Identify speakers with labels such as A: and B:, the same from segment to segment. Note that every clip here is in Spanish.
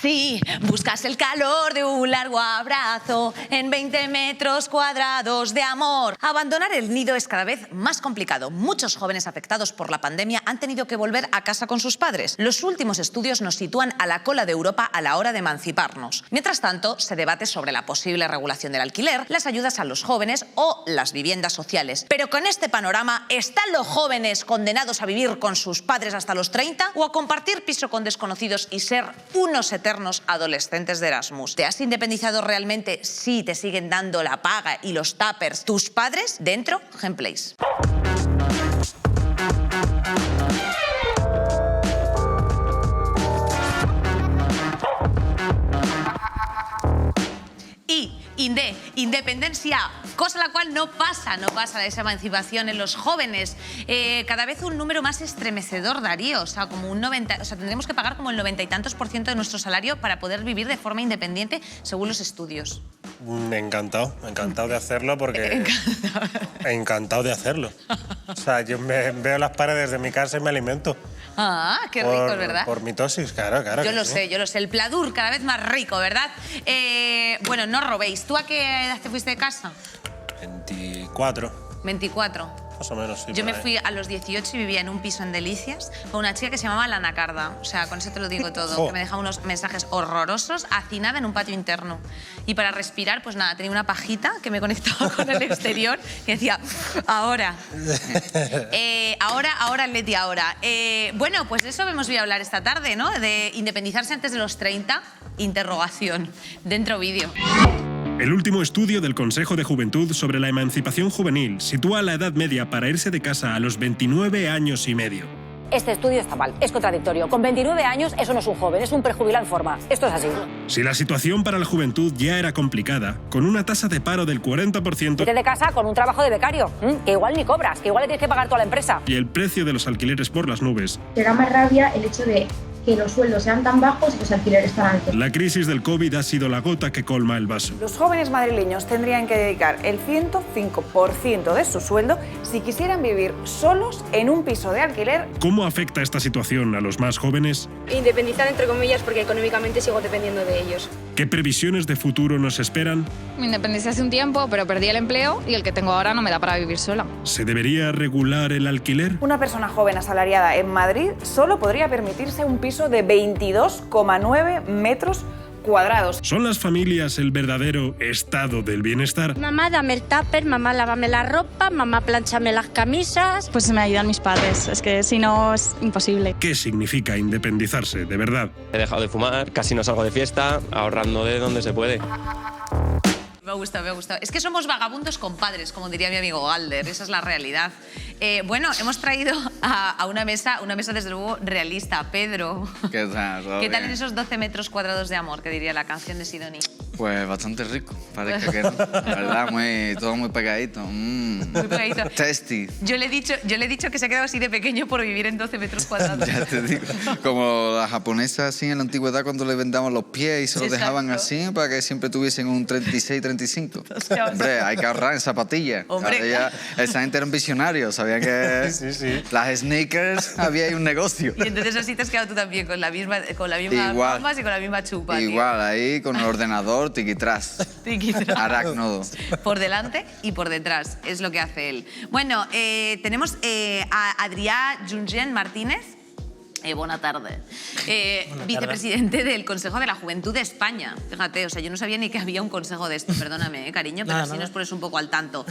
A: Sí, buscas el calor de un largo abrazo en 20 metros cuadrados de amor. Abandonar el nido es cada vez más complicado. Muchos jóvenes afectados por la pandemia han tenido que volver a casa con sus padres. Los últimos estudios nos sitúan a la cola de Europa a la hora de emanciparnos. Mientras tanto, se debate sobre la posible regulación del alquiler, las ayudas a los jóvenes o las viviendas sociales. Pero con este panorama, ¿están los jóvenes condenados a vivir con sus padres hasta los 30 o a compartir piso con desconocidos y ser unos eternos adolescentes de Erasmus? ¿Te has independizado realmente si te siguen dando la paga y los tuppers tus padres? Dentro, Gameplays. Independencia, cosa la cual no pasa esa emancipación en los jóvenes. Cada vez un número más estremecedor, Darío. O sea, como un 90, o sea, tendremos que pagar como el 90 y tantos % de nuestro salario para poder vivir de forma independiente, según los estudios.
B: Encantado de hacerlo porque... Encantado de hacerlo. O sea, yo veo las paredes de mi casa y me alimento.
A: Ah, qué rico, ¿verdad?
B: Por mitosis, claro.
A: Yo lo sé. El Pladur cada vez más rico, ¿verdad? Bueno, no robéis. ¿Tú a qué edad te fuiste de casa?
B: 24.
A: 24.
B: Más o menos, sí.
A: Yo me fui a los 18 y vivía en un piso en Delicias con una chica que se llamaba La Anacarda. O sea, con eso te lo digo todo. Que me dejaba unos mensajes horrorosos, hacinada en un patio interno. Y para respirar, pues nada, tenía una pajita que me conectaba con el exterior que decía, ahora. Leti, ahora. Bueno, pues de eso hemos oído hablar esta tarde, ¿no? De independizarse antes de los 30, interrogación. Dentro vídeo.
C: El último estudio del Consejo de Juventud sobre la emancipación juvenil sitúa la edad media para irse de casa a los 29 años y medio.
D: Este estudio está mal, es contradictorio. Con 29 años eso no es un joven, es un prejubilado en forma. Esto es así.
C: Si la situación para la juventud ya era complicada, con una tasa de paro del 40%...
D: Vete de casa con un trabajo de becario, que igual ni cobras, que igual le tienes que pagar toda la empresa.
C: Y el precio de los alquileres por las nubes...
E: Te da más rabia el hecho de que los sueldos sean tan bajos y los alquileres tan altos.
C: La crisis del COVID ha sido la gota que colma el vaso.
F: Los jóvenes madrileños tendrían que dedicar el 105% de su sueldo si quisieran vivir solos en un piso de alquiler.
C: ¿Cómo afecta esta situación a los más jóvenes?
G: Independizar entre comillas porque económicamente sigo dependiendo de ellos.
C: ¿Qué previsiones de futuro nos esperan?
H: Me independicé hace un tiempo, pero perdí el empleo y el que tengo ahora no me da para vivir sola.
C: ¿Se debería regular el alquiler?
F: Una persona joven asalariada en Madrid solo podría permitirse un piso de 22,9 metros cuadrados.
C: ¿Son las familias el verdadero estado del bienestar?
I: Mamá, dame el tupper, mamá, lávame la ropa, mamá, plánchame las camisas.
H: Pues me ayudan mis padres, es que si no es imposible.
C: ¿Qué significa independizarse, de verdad?
J: He dejado de fumar, casi no salgo de fiesta, ahorrando de donde se puede.
A: Me ha gustado. Es que somos vagabundos compadres, como diría mi amigo Galder, esa es la realidad. Bueno, hemos traído a una mesa desde luego realista. Pedro,
K: ¿qué tal?
A: ¿Qué tal en esos 12 metros cuadrados de amor, que diría la canción de Sidoni?
K: Pues bastante rico, parece que no. La verdad, todo muy pegadito.
A: Muy pegadito.
K: Tasty.
A: Yo le he dicho que se ha quedado así de pequeño por vivir en 12 metros cuadrados.
K: Ya te digo. Como las japonesas así en la antigüedad cuando les vendaban los pies y se los dejaban así para que siempre tuviesen un 36, 35. Hombre, hay que ahorrar en zapatillas. Esa gente eran visionarios, sabían que las sneakers había ahí un negocio.
A: Y entonces así te has quedado tú también con la misma gambas y con la misma chupa.
K: Igual, ahí con el ordenador, tiquitras. Arácnodo.
A: Por delante y por detrás, es lo que hace él. Bueno, tenemos a Adrià Junyen Martínez. Buena tarde. Vicepresidente del Consejo de la Juventud de España. Fíjate, o sea, yo no sabía ni que había un consejo de esto, perdóname, cariño, pero así nos pones un poco al tanto.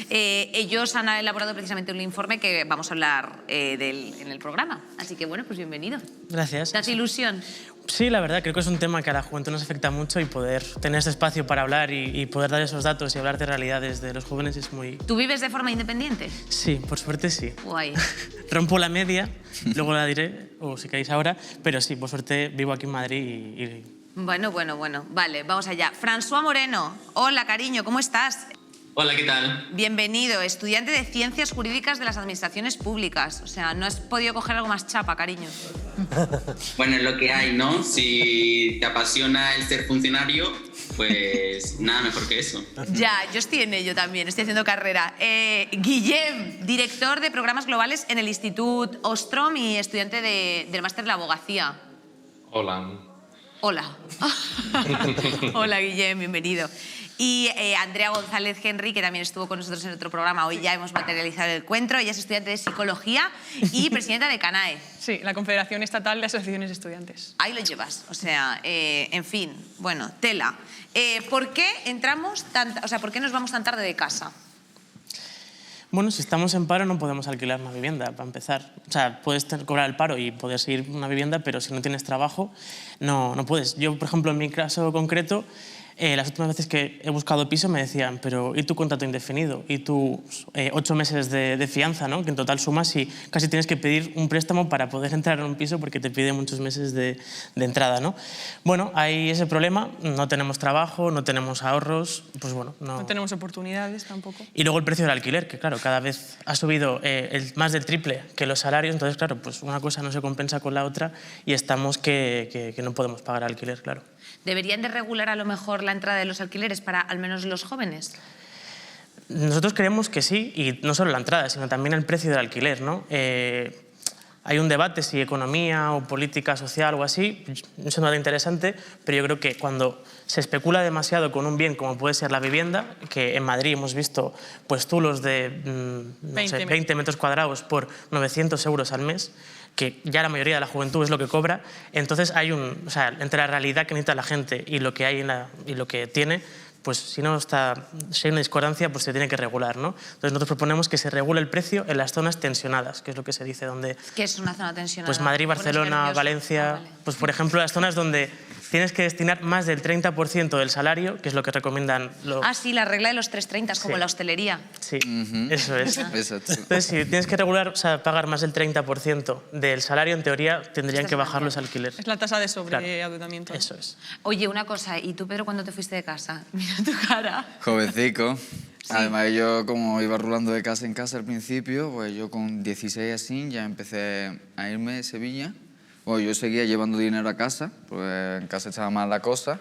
A: Ellos han elaborado precisamente un informe que vamos a hablar en el programa. Así que, bueno, pues bienvenido.
L: Gracias.
A: ¿Te hace ilusión?
L: Sí, la verdad, creo que es un tema que a la juventud nos afecta mucho y poder tener este espacio para hablar y poder dar esos datos y hablar de realidades de los jóvenes es muy...
A: ¿Tú vives de forma independiente?
L: Sí, por suerte sí.
A: Guay.
L: Rompo la media, luego la diré, o si queréis ahora, pero sí, por suerte vivo aquí en Madrid y...
A: Bueno. Vale, vamos allá. François Moreno, hola, cariño, ¿cómo estás?
M: Hola, ¿qué tal?
A: Bienvenido, estudiante de Ciencias Jurídicas de las Administraciones Públicas. O sea, no has podido coger algo más chapa, cariño.
M: Bueno, es lo que hay, ¿no? Si te apasiona el ser funcionario, pues nada mejor que eso.
A: Ya, yo estoy en ello también, estoy haciendo carrera. Guillem, director de programas globales en el Institut Ostrom y estudiante del máster de la abogacía.
N: Hola.
A: Hola. Hola, Guillem, bienvenido. Y Andrea González Henry, que también estuvo con nosotros en otro programa. Hoy ya hemos materializado el encuentro. Ella es estudiante de Psicología y presidenta de CANAE.
N: Sí, la Confederación Estatal de Asociaciones de Estudiantes.
A: Ahí lo llevas. O sea, en fin, bueno, tela. ¿Por qué ¿por qué nos vamos tan tarde de casa?
L: Bueno, si estamos en paro no podemos alquilar una vivienda, para empezar. O sea, puedes cobrar el paro y poder seguir una vivienda, pero si no tienes trabajo, no puedes. Yo, por ejemplo, en mi caso concreto, las últimas veces que he buscado piso me decían, pero ¿y tu contrato indefinido? ¿Y tus 8 meses de fianza, ¿no? Que en total sumas y casi tienes que pedir un préstamo para poder entrar en un piso porque te pide muchos meses de entrada, ¿no? Bueno, hay ese problema, no tenemos trabajo, no tenemos ahorros, pues bueno...
N: No tenemos oportunidades tampoco.
L: Y luego el precio del alquiler, que claro, cada vez ha subido más del triple que los salarios, entonces claro, pues una cosa no se compensa con la otra y estamos que no podemos pagar alquiler, claro.
A: ¿Deberían de regular a lo mejor la entrada de los alquileres para al menos los jóvenes?
L: Nosotros creemos que sí, y no solo la entrada, sino también el precio del alquiler, ¿no? Hay un debate si economía o política social o así, es un debate interesante, pero yo creo que cuando se especula demasiado con un bien como puede ser la vivienda, que en Madrid hemos visto pues zulos de 20 metros cuadrados por 900 euros al mes, que ya la mayoría de la juventud es lo que cobra, entonces hay entre la realidad que necesita la gente y lo que hay y lo que tiene, pues si hay una discordancia, pues se tiene que regular, ¿no? Entonces nosotros proponemos que se regule el precio en las zonas tensionadas, que es lo que se dice, donde...
A: ¿Qué es una zona tensionada?
L: Pues Madrid, Barcelona, Valencia... Vale. Pues por ejemplo las zonas donde tienes que destinar más del 30% del salario, que es lo que recomiendan los...
A: Ah, sí, la regla de los 330, como la hostelería.
L: Sí, eso es. Entonces, si tienes que pagar más del 30% del salario, en teoría tendrían que bajar los alquileres.
N: Es la tasa de sobreadeudamiento.
L: Eso es.
A: Oye, una cosa, ¿y tú, Pedro, cuándo te fuiste de casa? Mira tu cara.
K: Jovencico. Sí. Además, yo como iba rulando de casa en casa al principio, pues yo con 16 así ya empecé a irme de Sevilla. Bueno, yo seguía llevando dinero a casa, porque en casa estaba mal la cosa,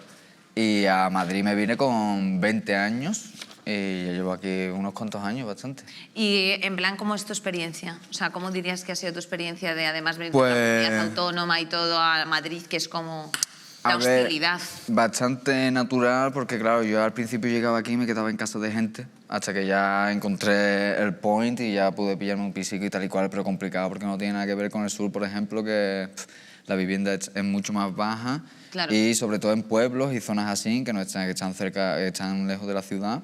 K: y a Madrid me vine con 20 años y ya llevo aquí unos cuantos años, bastante.
A: Y en plan, ¿cómo es tu experiencia? O sea, ¿cómo dirías que ha sido tu experiencia de además venir de una comunidad autónoma y todo a Madrid, que es como la hostilidad?
K: Bastante natural, porque claro, yo al principio llegaba aquí y me quedaba en casa de gente, hasta que ya encontré el point y ya pude pillarme un pisico y tal y cual, pero complicado porque no tiene nada que ver con el sur, por ejemplo, que la vivienda es mucho más baja, claro. Y sobre todo en pueblos y zonas así que no están lejos de la ciudad.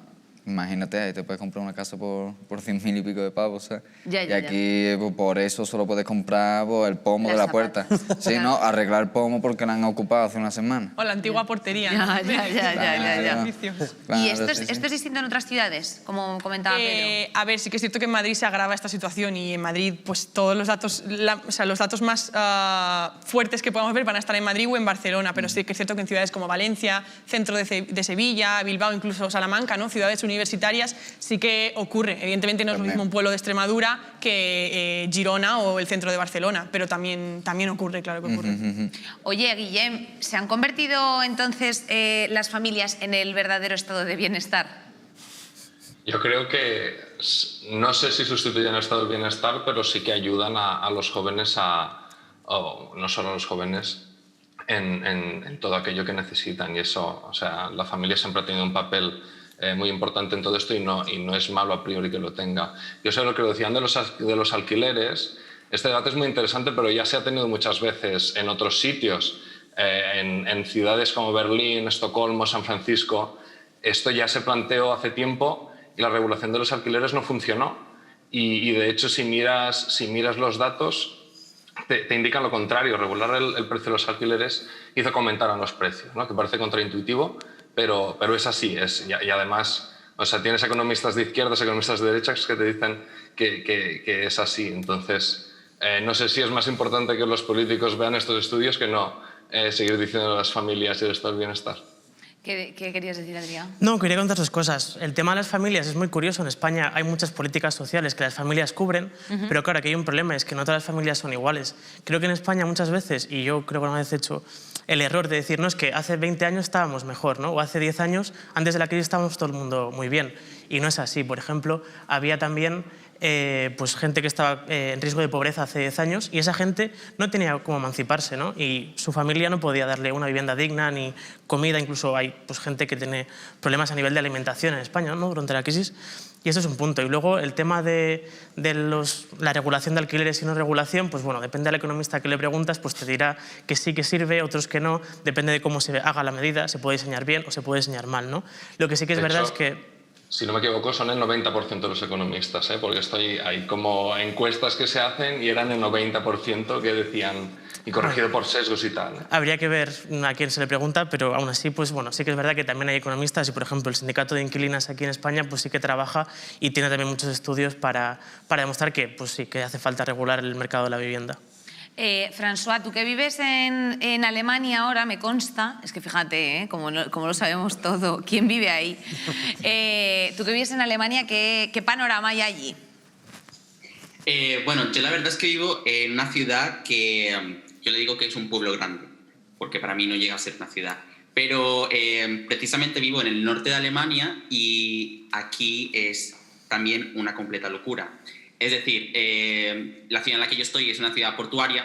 K: Imagínate, ahí te puedes comprar una casa por 100.000 y pico de pavos, ¿sabes? Y aquí por eso solo puedes comprar el pomo de la puerta. Sí, ¿no? Arreglar el pomo porque la han ocupado hace una semana.
N: O la antigua portería.
A: Ya. ¿Y esto es distinto en otras ciudades, como comentaba Pedro?
N: A ver, sí que es cierto que en Madrid se agrava esta situación y en Madrid pues todos los datos, los datos más fuertes que podamos ver van a estar en Madrid o en Barcelona, pero sí que es cierto que en ciudades como Valencia, centro de Sevilla, Bilbao, incluso Salamanca, ¿no? Ciudades universitarias, sí que ocurre. Evidentemente no es lo mismo un pueblo de Extremadura que Girona o el centro de Barcelona, pero también ocurre, claro que ocurre.
A: Oye, Guillem, ¿se han convertido entonces las familias en el verdadero estado de bienestar?
O: Yo creo que, no sé si sustituyen el estado del bienestar, pero sí que ayudan a los jóvenes, no solo a los jóvenes, en todo aquello que necesitan. Y eso, o sea, la familia siempre ha tenido un papel muy importante en todo esto y no es malo a priori que lo tenga. Yo sé lo que decían de los alquileres. Este debate es muy interesante, pero ya se ha tenido muchas veces en otros sitios, en ciudades como Berlín, Estocolmo, San Francisco. Esto ya se planteó hace tiempo y la regulación de los alquileres no funcionó. Y de hecho, si miras los datos, te indican lo contrario. Regular el precio de los alquileres hizo que aumentaran los precios, ¿no? Que parece contraintuitivo, pero es así. Y además, o sea, tienes economistas de izquierdas, economistas de derechas que te dicen que es así. Entonces, no sé si es más importante que los políticos vean estos estudios que no seguir diciendo a las familias y el estado del bienestar.
A: ¿Qué querías decir, Adrián?
L: No, quería contar dos cosas. El tema de las familias es muy curioso. En España hay muchas políticas sociales que las familias cubren, pero claro, aquí hay un problema, es que no todas las familias son iguales. Creo que en España muchas veces, y yo creo que una vez he hecho el error de decir, no, es que hace 20 años estábamos mejor, ¿no? O hace 10 años, antes de la crisis estábamos todo el mundo muy bien. Y no es así. Por ejemplo, había también pues gente que estaba en riesgo de pobreza hace 10 años y esa gente no tenía cómo emanciparse, ¿no? Y su familia no podía darle una vivienda digna ni comida, incluso hay pues, gente que tiene problemas a nivel de alimentación en España, ¿no? Durante la crisis. Y eso es un punto. Y luego el tema de la regulación de alquileres y no regulación, pues bueno, depende del economista que le preguntas, pues te dirá que sí que sirve, otros que no, depende de cómo se haga la medida, se puede diseñar bien o se puede diseñar mal, ¿no? Lo que sí que es verdad es que...
O: Si no me equivoco, son el 90% de los economistas, porque hay como encuestas que se hacen y eran el 90% que decían, y corregido por sesgos y tal.
L: Habría que ver a quién se le pregunta, pero aún así, pues bueno, sí que es verdad que también hay economistas y, por ejemplo, el Sindicato de Inquilinas aquí en España, pues sí que trabaja y tiene también muchos estudios para demostrar que, pues sí, que hace falta regular el mercado de la vivienda.
A: François, tú que vives en Alemania ahora, me consta, es que fíjate, como lo sabemos todo, ¿quién vive ahí? Tú que vives en Alemania, ¿qué panorama hay allí?
M: Bueno, yo la verdad es que vivo en una ciudad que yo le digo que es un pueblo grande, porque para mí no llega a ser una ciudad. Pero precisamente vivo en el norte de Alemania y aquí es también una completa locura. Es decir, la ciudad en la que yo estoy es una ciudad portuaria,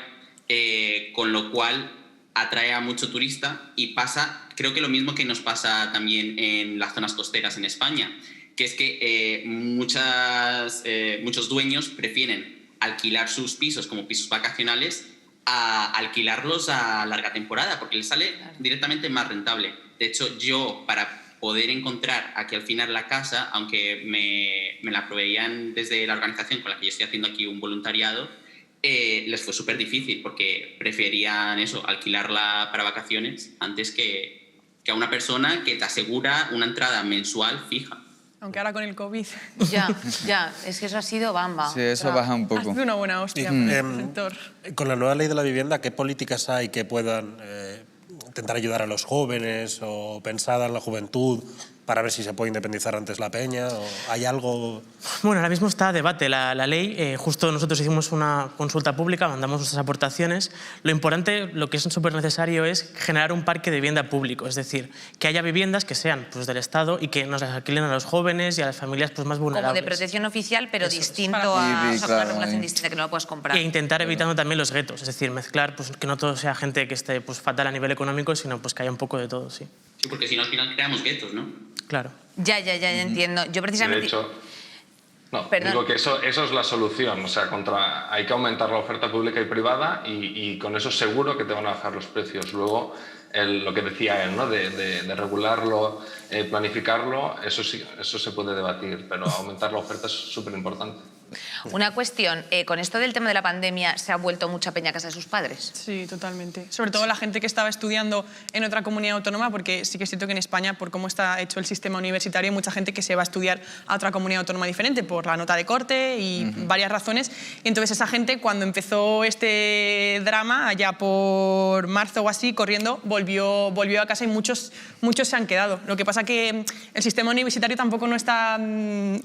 M: con lo cual atrae a mucho turista y pasa, creo que lo mismo que nos pasa también en las zonas costeras en España, que es que muchos dueños prefieren alquilar sus pisos como pisos vacacionales a alquilarlos a larga temporada, porque les sale directamente más rentable. De hecho, yo para poder encontrar aquí al final la casa, aunque me la proveían desde la organización con la que yo estoy haciendo aquí un voluntariado, les fue súper difícil porque preferían eso, alquilarla para vacaciones antes que a una persona que te asegura una entrada mensual fija.
N: Aunque ahora con el COVID...
A: Ya, es que eso ha sido bamba.
K: Sí, eso baja un poco.
N: Ha sido una buena hostia para el sector.
B: Con la nueva ley de la vivienda, ¿qué políticas hay que puedan intentar ayudar a los jóvenes o pensada en la juventud para ver si se puede independizar antes la peña? ¿O hay algo...?
L: Bueno, ahora mismo está a debate la ley. Justo nosotros hicimos una consulta pública, mandamos nuestras aportaciones. Lo importante, lo que es súper necesario es generar un parque de vivienda público, es decir, que haya viviendas que sean pues, del Estado y que nos las alquilen a los jóvenes y a las familias pues, más vulnerables.
A: Como de protección oficial, pero distinto a una regulación distinta que no la puedas comprar.
L: E intentar evitando también los guetos, es decir, mezclar pues, que no todo sea gente que esté pues, fatal a nivel económico, sino pues, que haya un poco de todo, sí.
M: Sí, porque si no al final creamos guetos, ¿no?
L: Claro.
A: Ya entiendo. Yo precisamente...
O: De hecho, digo que eso es la solución. O sea, hay que aumentar la oferta pública y privada y con eso seguro que te van a bajar los precios. Luego, lo que decía él, ¿no? de regularlo, planificarlo, eso se puede debatir, pero aumentar la oferta es súper importante.
A: Una cuestión, con esto del tema de la pandemia, ¿se ha vuelto mucha peña a casa de sus padres?
N: Sí, totalmente. Sobre todo la gente que estaba estudiando en otra comunidad autónoma, porque sí que es cierto que en España, por cómo está hecho el sistema universitario, hay mucha gente que se va a estudiar a otra comunidad autónoma diferente, por la nota de corte y varias razones. Y entonces esa gente, cuando empezó este drama, allá por marzo o así, corriendo, volvió a casa y muchos se han quedado. Lo que pasa que el sistema universitario tampoco no está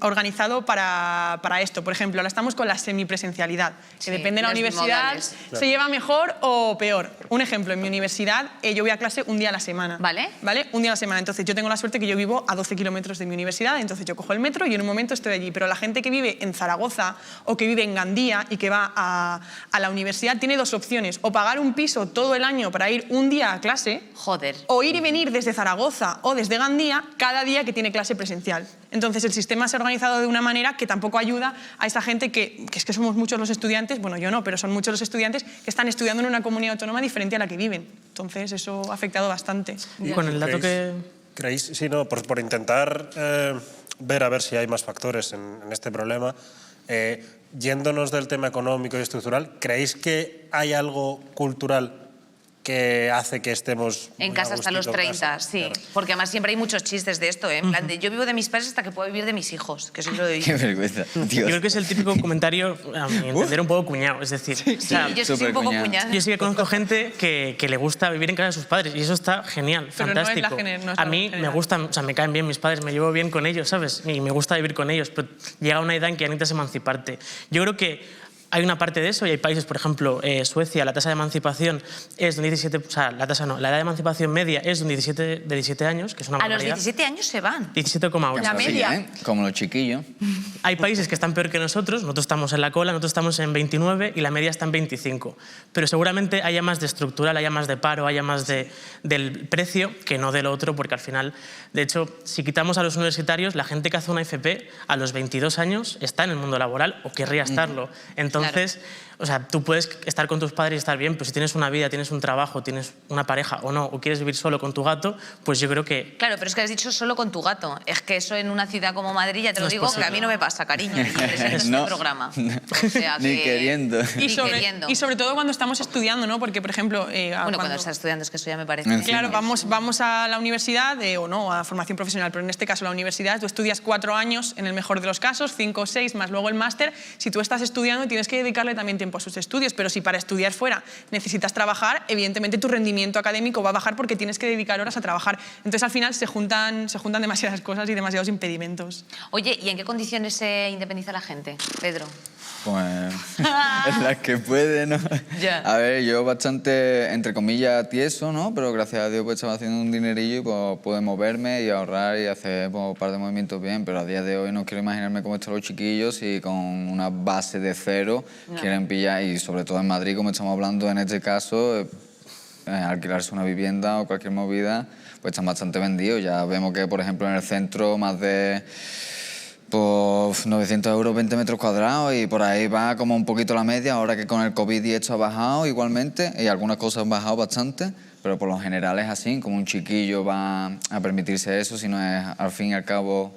N: organizado para esto. Por ejemplo, ahora estamos con la semipresencialidad, que depende de la universidad, se lleva mejor o peor. Un ejemplo, en mi universidad yo voy a clase un día a la semana. ¿Vale? Un día a la semana. Entonces yo tengo la suerte que yo vivo a 12 kilómetros de mi universidad, entonces yo cojo el metro y en un momento estoy allí. Pero la gente que vive en Zaragoza o que vive en Gandía y que va a la universidad tiene dos opciones: o pagar un piso todo el año para ir un día a clase, o ir y venir desde Zaragoza o desde Gandía cada día que tiene clase presencial. Entonces el sistema se ha organizado de una manera que tampoco ayuda a esa gente que es que somos muchos los estudiantes, bueno, yo no, pero son muchos los estudiantes que están estudiando en una comunidad autónoma diferente a la que viven. Entonces eso ha afectado bastante.
L: Con el dato que...
B: ¿Creéis? Sí, no, por intentar ver a ver si hay más factores en este problema, yéndonos del tema económico y estructural, ¿creéis que hay algo cultural que hace que estemos
A: en casa hasta los 30, sí. Claro. Porque además siempre hay muchos chistes de esto, ¿eh? En plan de yo vivo de mis padres hasta que puedo vivir de mis hijos, que eso es lo de...
K: Qué vergüenza, Dios.
L: Yo creo que es el típico comentario, a mi entender, un poco cuñado, es decir...
A: Sí, o sea, yo soy un poco cuñado.
L: Yo sí que conozco gente que le gusta vivir en casa de sus padres y eso está genial,
N: pero
L: fantástico.
N: No es
L: a mí me gusta, o sea, me caen bien mis padres, me llevo bien con ellos, ¿sabes? Y me gusta vivir con ellos, pero llega una edad en que ya necesitas emanciparte. Yo creo que hay una parte de eso y hay países, por ejemplo, Suecia, la tasa de emancipación es de un 17, o sea, la edad de emancipación media es de un 17 años, que es una barbaridad.
A: A los 17 años se van.
L: 17,8.
A: La media.
K: Sí, ¿eh? Como los chiquillos.
L: Hay países que están peor que nosotros estamos en la cola, nosotros estamos en 29 y la media está en 25. Pero seguramente haya más de estructural, haya más de paro, haya más del precio que no del otro, porque al final, de hecho, si quitamos a los universitarios, la gente que hace una FP a los 22 años está en el mundo laboral o querría estarlo. Entonces, o sea, tú puedes estar con tus padres y estar bien, pero si tienes una vida, tienes un trabajo, tienes una pareja o no, o quieres vivir solo con tu gato, pues yo creo que...
A: Claro, pero es que has dicho solo con tu gato. Es que eso en una ciudad como Madrid, ya te lo digo, que a mí no me pasa, cariño. Es
K: No.
A: este programa. O sea,
K: Ni queriendo.
N: Y sobre todo cuando estamos estudiando, ¿no? Porque, por ejemplo...
A: cuando estás estudiando, es que eso ya me parece...
N: Claro, vamos a la universidad o no, a formación profesional, pero en este caso la universidad, tú estudias 4 años, en el mejor de los casos, 5 o 6, más luego el máster. Si tú estás estudiando, tienes que dedicarle también tiempo a sus estudios, pero si para estudiar fuera necesitas trabajar, evidentemente tu rendimiento académico va a bajar porque tienes que dedicar horas a trabajar. Entonces, al final, se juntan demasiadas cosas y demasiados impedimentos.
A: Oye, ¿y en qué condiciones se independiza la gente, Pedro?
K: Pues en las que puede, ¿no?
A: Ya.
K: A ver, yo bastante, entre comillas, tieso, ¿no? Pero gracias a Dios pues estaba haciendo un dinerillo y pues pude moverme y ahorrar y hacer pues, un par de movimientos bien, pero a día de hoy no quiero imaginarme cómo están los chiquillos y con una base de cero quieren pillar, y sobre todo en Madrid, como estamos hablando en este caso, alquilarse una vivienda o cualquier movida, pues están bastante vendidos. Ya vemos que, por ejemplo, en el centro más de... Pues 900 euros 20 metros cuadrados y por ahí va como un poquito la media, ahora que con el COVID y esto ha bajado igualmente y algunas cosas han bajado bastante, pero por lo general es así, como un chiquillo va a permitirse eso, si no es al fin y al cabo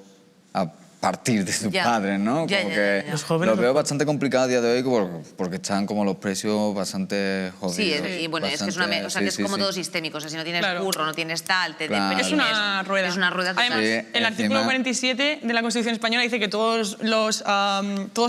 K: a partir de sus padres, ¿no? Como que
L: Los jóvenes
K: lo veo bastante complicado a día de hoy porque están como los precios bastante jodidos.
A: Sí, y bueno, es que es, que es como todo sistémico, o sea, si no tienes curro, no tienes tal, te deprimes.
N: Es una rueda.
A: Es una rueda total.
N: Además, el artículo 47 de la Constitución Española dice que todos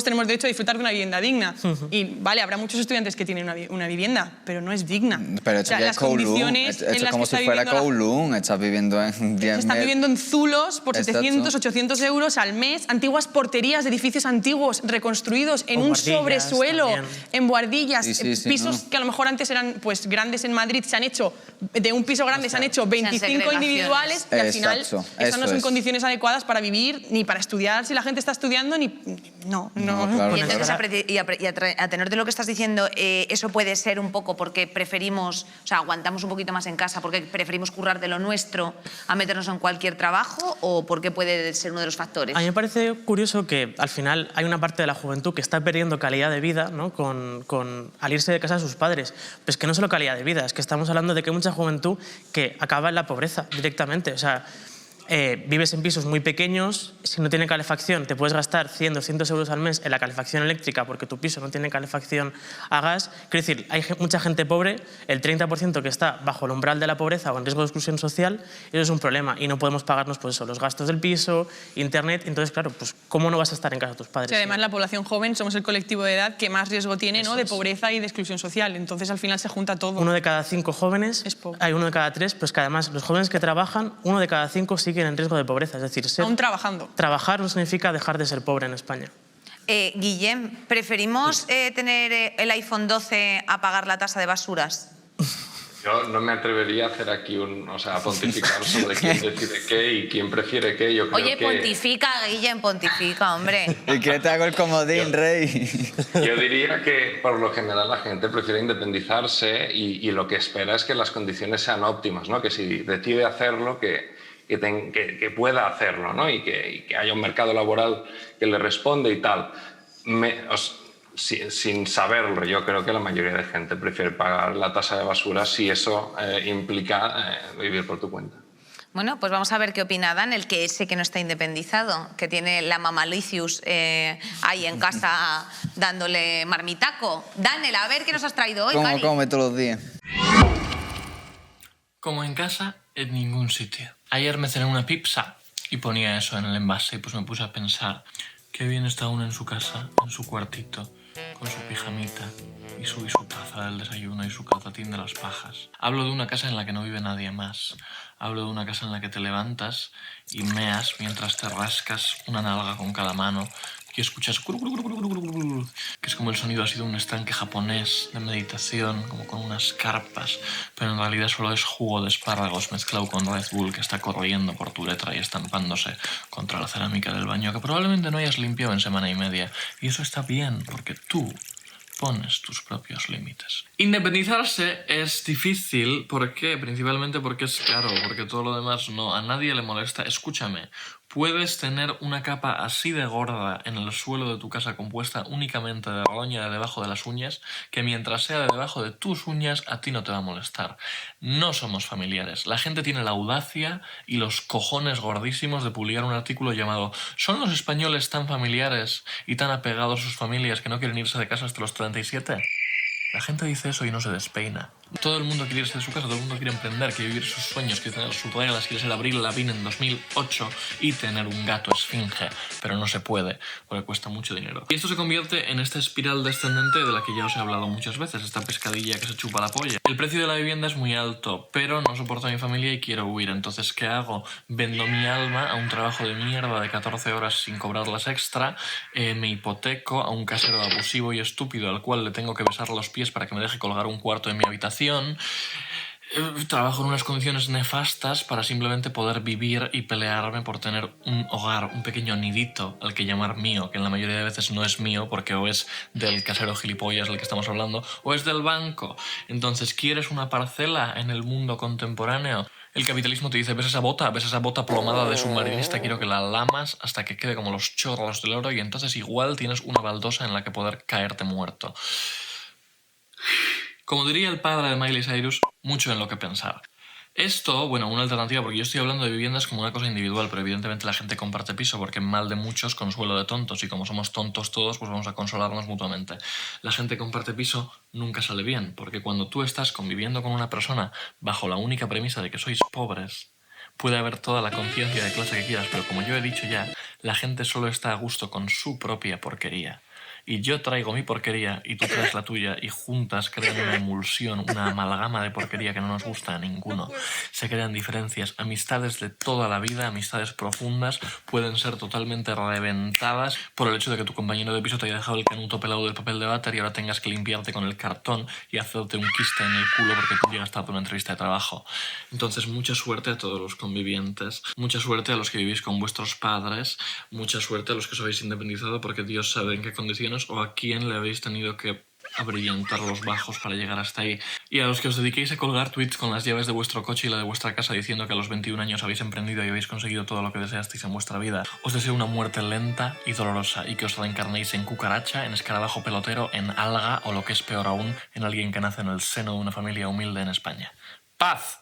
N: tenemos derecho a disfrutar de una vivienda digna. Y vale, habrá muchos estudiantes que tienen una vivienda, pero no es digna.
K: Pero esto ya es Kowloon, esto es como si fuera Kowloon, estás viviendo en 10
N: Están viviendo en zulos por 700, 800 euros al mes, antiguas porterías de edificios antiguos reconstruidos en un sobresuelo, en buhardillas, pisos que a lo mejor antes eran pues grandes en Madrid, se han hecho, de un piso grande se han hecho 25 individuales y al final esas no son condiciones adecuadas para vivir ni para estudiar si la gente está estudiando ni... No.
K: Claro.
A: Y entonces, a tenor de lo que estás diciendo, eso puede ser un poco porque preferimos, o sea, aguantamos un poquito más en casa porque preferimos currar de lo nuestro a meternos en cualquier trabajo, o porque puede ser uno de los factores.
L: A mí me parece curioso que al final hay una parte de la juventud que está perdiendo calidad de vida, ¿no? al irse de casa de sus padres. Pues que no solo calidad de vida, es que estamos hablando de que hay mucha juventud que acaba en la pobreza directamente. O sea, vives en pisos muy pequeños, si no tiene calefacción te puedes gastar 100, 200 euros al mes en la calefacción eléctrica porque tu piso no tiene calefacción a gas. Quiero decir, hay mucha gente pobre, el 30% que está bajo el umbral de la pobreza o en riesgo de exclusión social, eso es un problema y no podemos pagarnos pues eso, los gastos del piso, internet. Entonces, claro, pues ¿cómo no vas a estar en casa de tus padres?
N: Sí, además la población joven somos el colectivo de edad que más riesgo tiene, ¿no? de pobreza y de exclusión social, entonces al final se junta todo.
L: 1 de cada 5 jóvenes, hay 1 de cada 3, pues que además los jóvenes que trabajan, 1 de cada 5 siguen en riesgo de pobreza, es decir,
N: aún trabajando.
L: Trabajar no significa dejar de ser pobre en España.
A: Guillem, ¿preferimos tener el iPhone 12 a pagar la tasa de basuras?
O: Yo no me atrevería a hacer aquí a pontificar sobre quién decide qué y quién prefiere qué. Yo creo que...
A: pontifica, Guillem, pontifica, hombre.
K: ¿Y qué te hago el comodín, Rey?
O: Yo diría que por lo general la gente prefiere independizarse y lo que espera es que las condiciones sean óptimas, ¿no? Que si decide hacerlo, que pueda hacerlo, ¿no? y que haya un mercado laboral que le responde y tal. Sin saberlo, yo creo que la mayoría de gente prefiere pagar la tasa de basura si eso implica vivir por tu cuenta.
A: Bueno, pues vamos a ver qué opina Dan, el que ese que no está independizado, que tiene la mamalicious ahí en casa dándole marmitaco. Daniel, a ver qué nos has traído hoy, Cari.
K: ¿Cómo come todos los días?
P: Como en casa, en ningún sitio. Ayer me cené una pizza y ponía eso en el envase y pues me puse a pensar qué bien está uno en su casa, en su cuartito, con su pijamita y su taza del desayuno y su calcetín de las pajas. Hablo de una casa en la que no vive nadie más. Hablo de una casa en la que te levantas y meas mientras te rascas una nalga con cada mano. y escuchas que es como el sonido así de un estanque japonés de meditación, como con unas carpas, pero en realidad solo es jugo de espárragos mezclado con Red Bull que está corriendo por tu letra y estampándose contra la cerámica del baño que probablemente no hayas limpiado en semana y media. Y eso está bien, porque tú pones tus propios límites. Independizarse es difícil, ¿por qué? Principalmente porque es caro, porque todo lo demás no, a nadie le molesta. Escúchame, puedes tener una capa así de gorda en el suelo de tu casa compuesta únicamente de roña de debajo de las uñas, que mientras sea de debajo de tus uñas a ti no te va a molestar. No somos familiares. La gente tiene la audacia y los cojones gordísimos de publicar un artículo llamado ¿son los españoles tan familiares y tan apegados a sus familias que no quieren irse de casa hasta los 37? La gente dice eso y no se despeina. Todo el mundo quiere irse de su casa, todo el mundo quiere emprender, quiere vivir sus sueños, quiere tener sus reglas, quiere ser Avril Lavigne en 2008 y tener un gato esfinge, pero no se puede porque cuesta mucho dinero. Y esto se convierte en esta espiral descendente de la que ya os he hablado muchas veces, esta pescadilla que se chupa la polla. El precio de la vivienda es muy alto, pero no soporto a mi familia y quiero huir. Entonces, ¿qué hago? Vendo mi alma a un trabajo de mierda de 14 horas sin cobrarlas extra, me hipoteco a un casero abusivo y estúpido al cual le tengo que besar los pies para que me deje colgar un cuarto en mi habitación. Trabajo en unas condiciones nefastas para simplemente poder vivir y pelearme por tener un hogar, un pequeño nidito al que llamar mío, que en la mayoría de veces no es mío porque o es del casero gilipollas del que estamos hablando o es del banco. Entonces, ¿quieres una parcela en el mundo contemporáneo? El capitalismo te dice, ves esa bota plomada de submarinista, quiero que la lamas hasta que quede como los chorros del oro y entonces igual tienes una baldosa en la que poder caerte muerto. Como diría el padre de Miley Cyrus, mucho en lo que pensar. Esto, bueno, una alternativa, porque yo estoy hablando de viviendas como una cosa individual, pero evidentemente la gente comparte piso porque mal de muchos, consuelo de tontos, y como somos tontos todos, pues vamos a consolarnos mutuamente. La gente comparte piso nunca sale bien, porque cuando tú estás conviviendo con una persona bajo la única premisa de que sois pobres, puede haber toda la conciencia de clase que quieras, pero como yo he dicho ya, la gente solo está a gusto con su propia porquería. Y yo traigo mi porquería y tú traes la tuya y juntas crean una emulsión, una amalgama de porquería que no nos gusta a ninguno. Se crean diferencias. Amistades de toda la vida, amistades profundas, pueden ser totalmente reventadas por el hecho de que tu compañero de piso te haya dejado el canuto pelado del papel de váter y ahora tengas que limpiarte con el cartón y hacerte un quiste en el culo porque tú llegas tarde a una entrevista de trabajo. Entonces, mucha suerte a todos los convivientes, mucha suerte a los que vivís con vuestros padres, mucha suerte a los que os habéis independizado porque Dios sabe en qué condiciones o a quién le habéis tenido que abrillantar los bajos para llegar hasta ahí. Y a los que os dediquéis a colgar tweets con las llaves de vuestro coche y la de vuestra casa diciendo que a los 21 años habéis emprendido y habéis conseguido todo lo que deseasteis en vuestra vida, os deseo una muerte lenta y dolorosa y que os reencarnéis en cucaracha, en escarabajo pelotero, en alga o lo que es peor aún, en alguien que nace en el seno de una familia humilde en España. ¡Paz!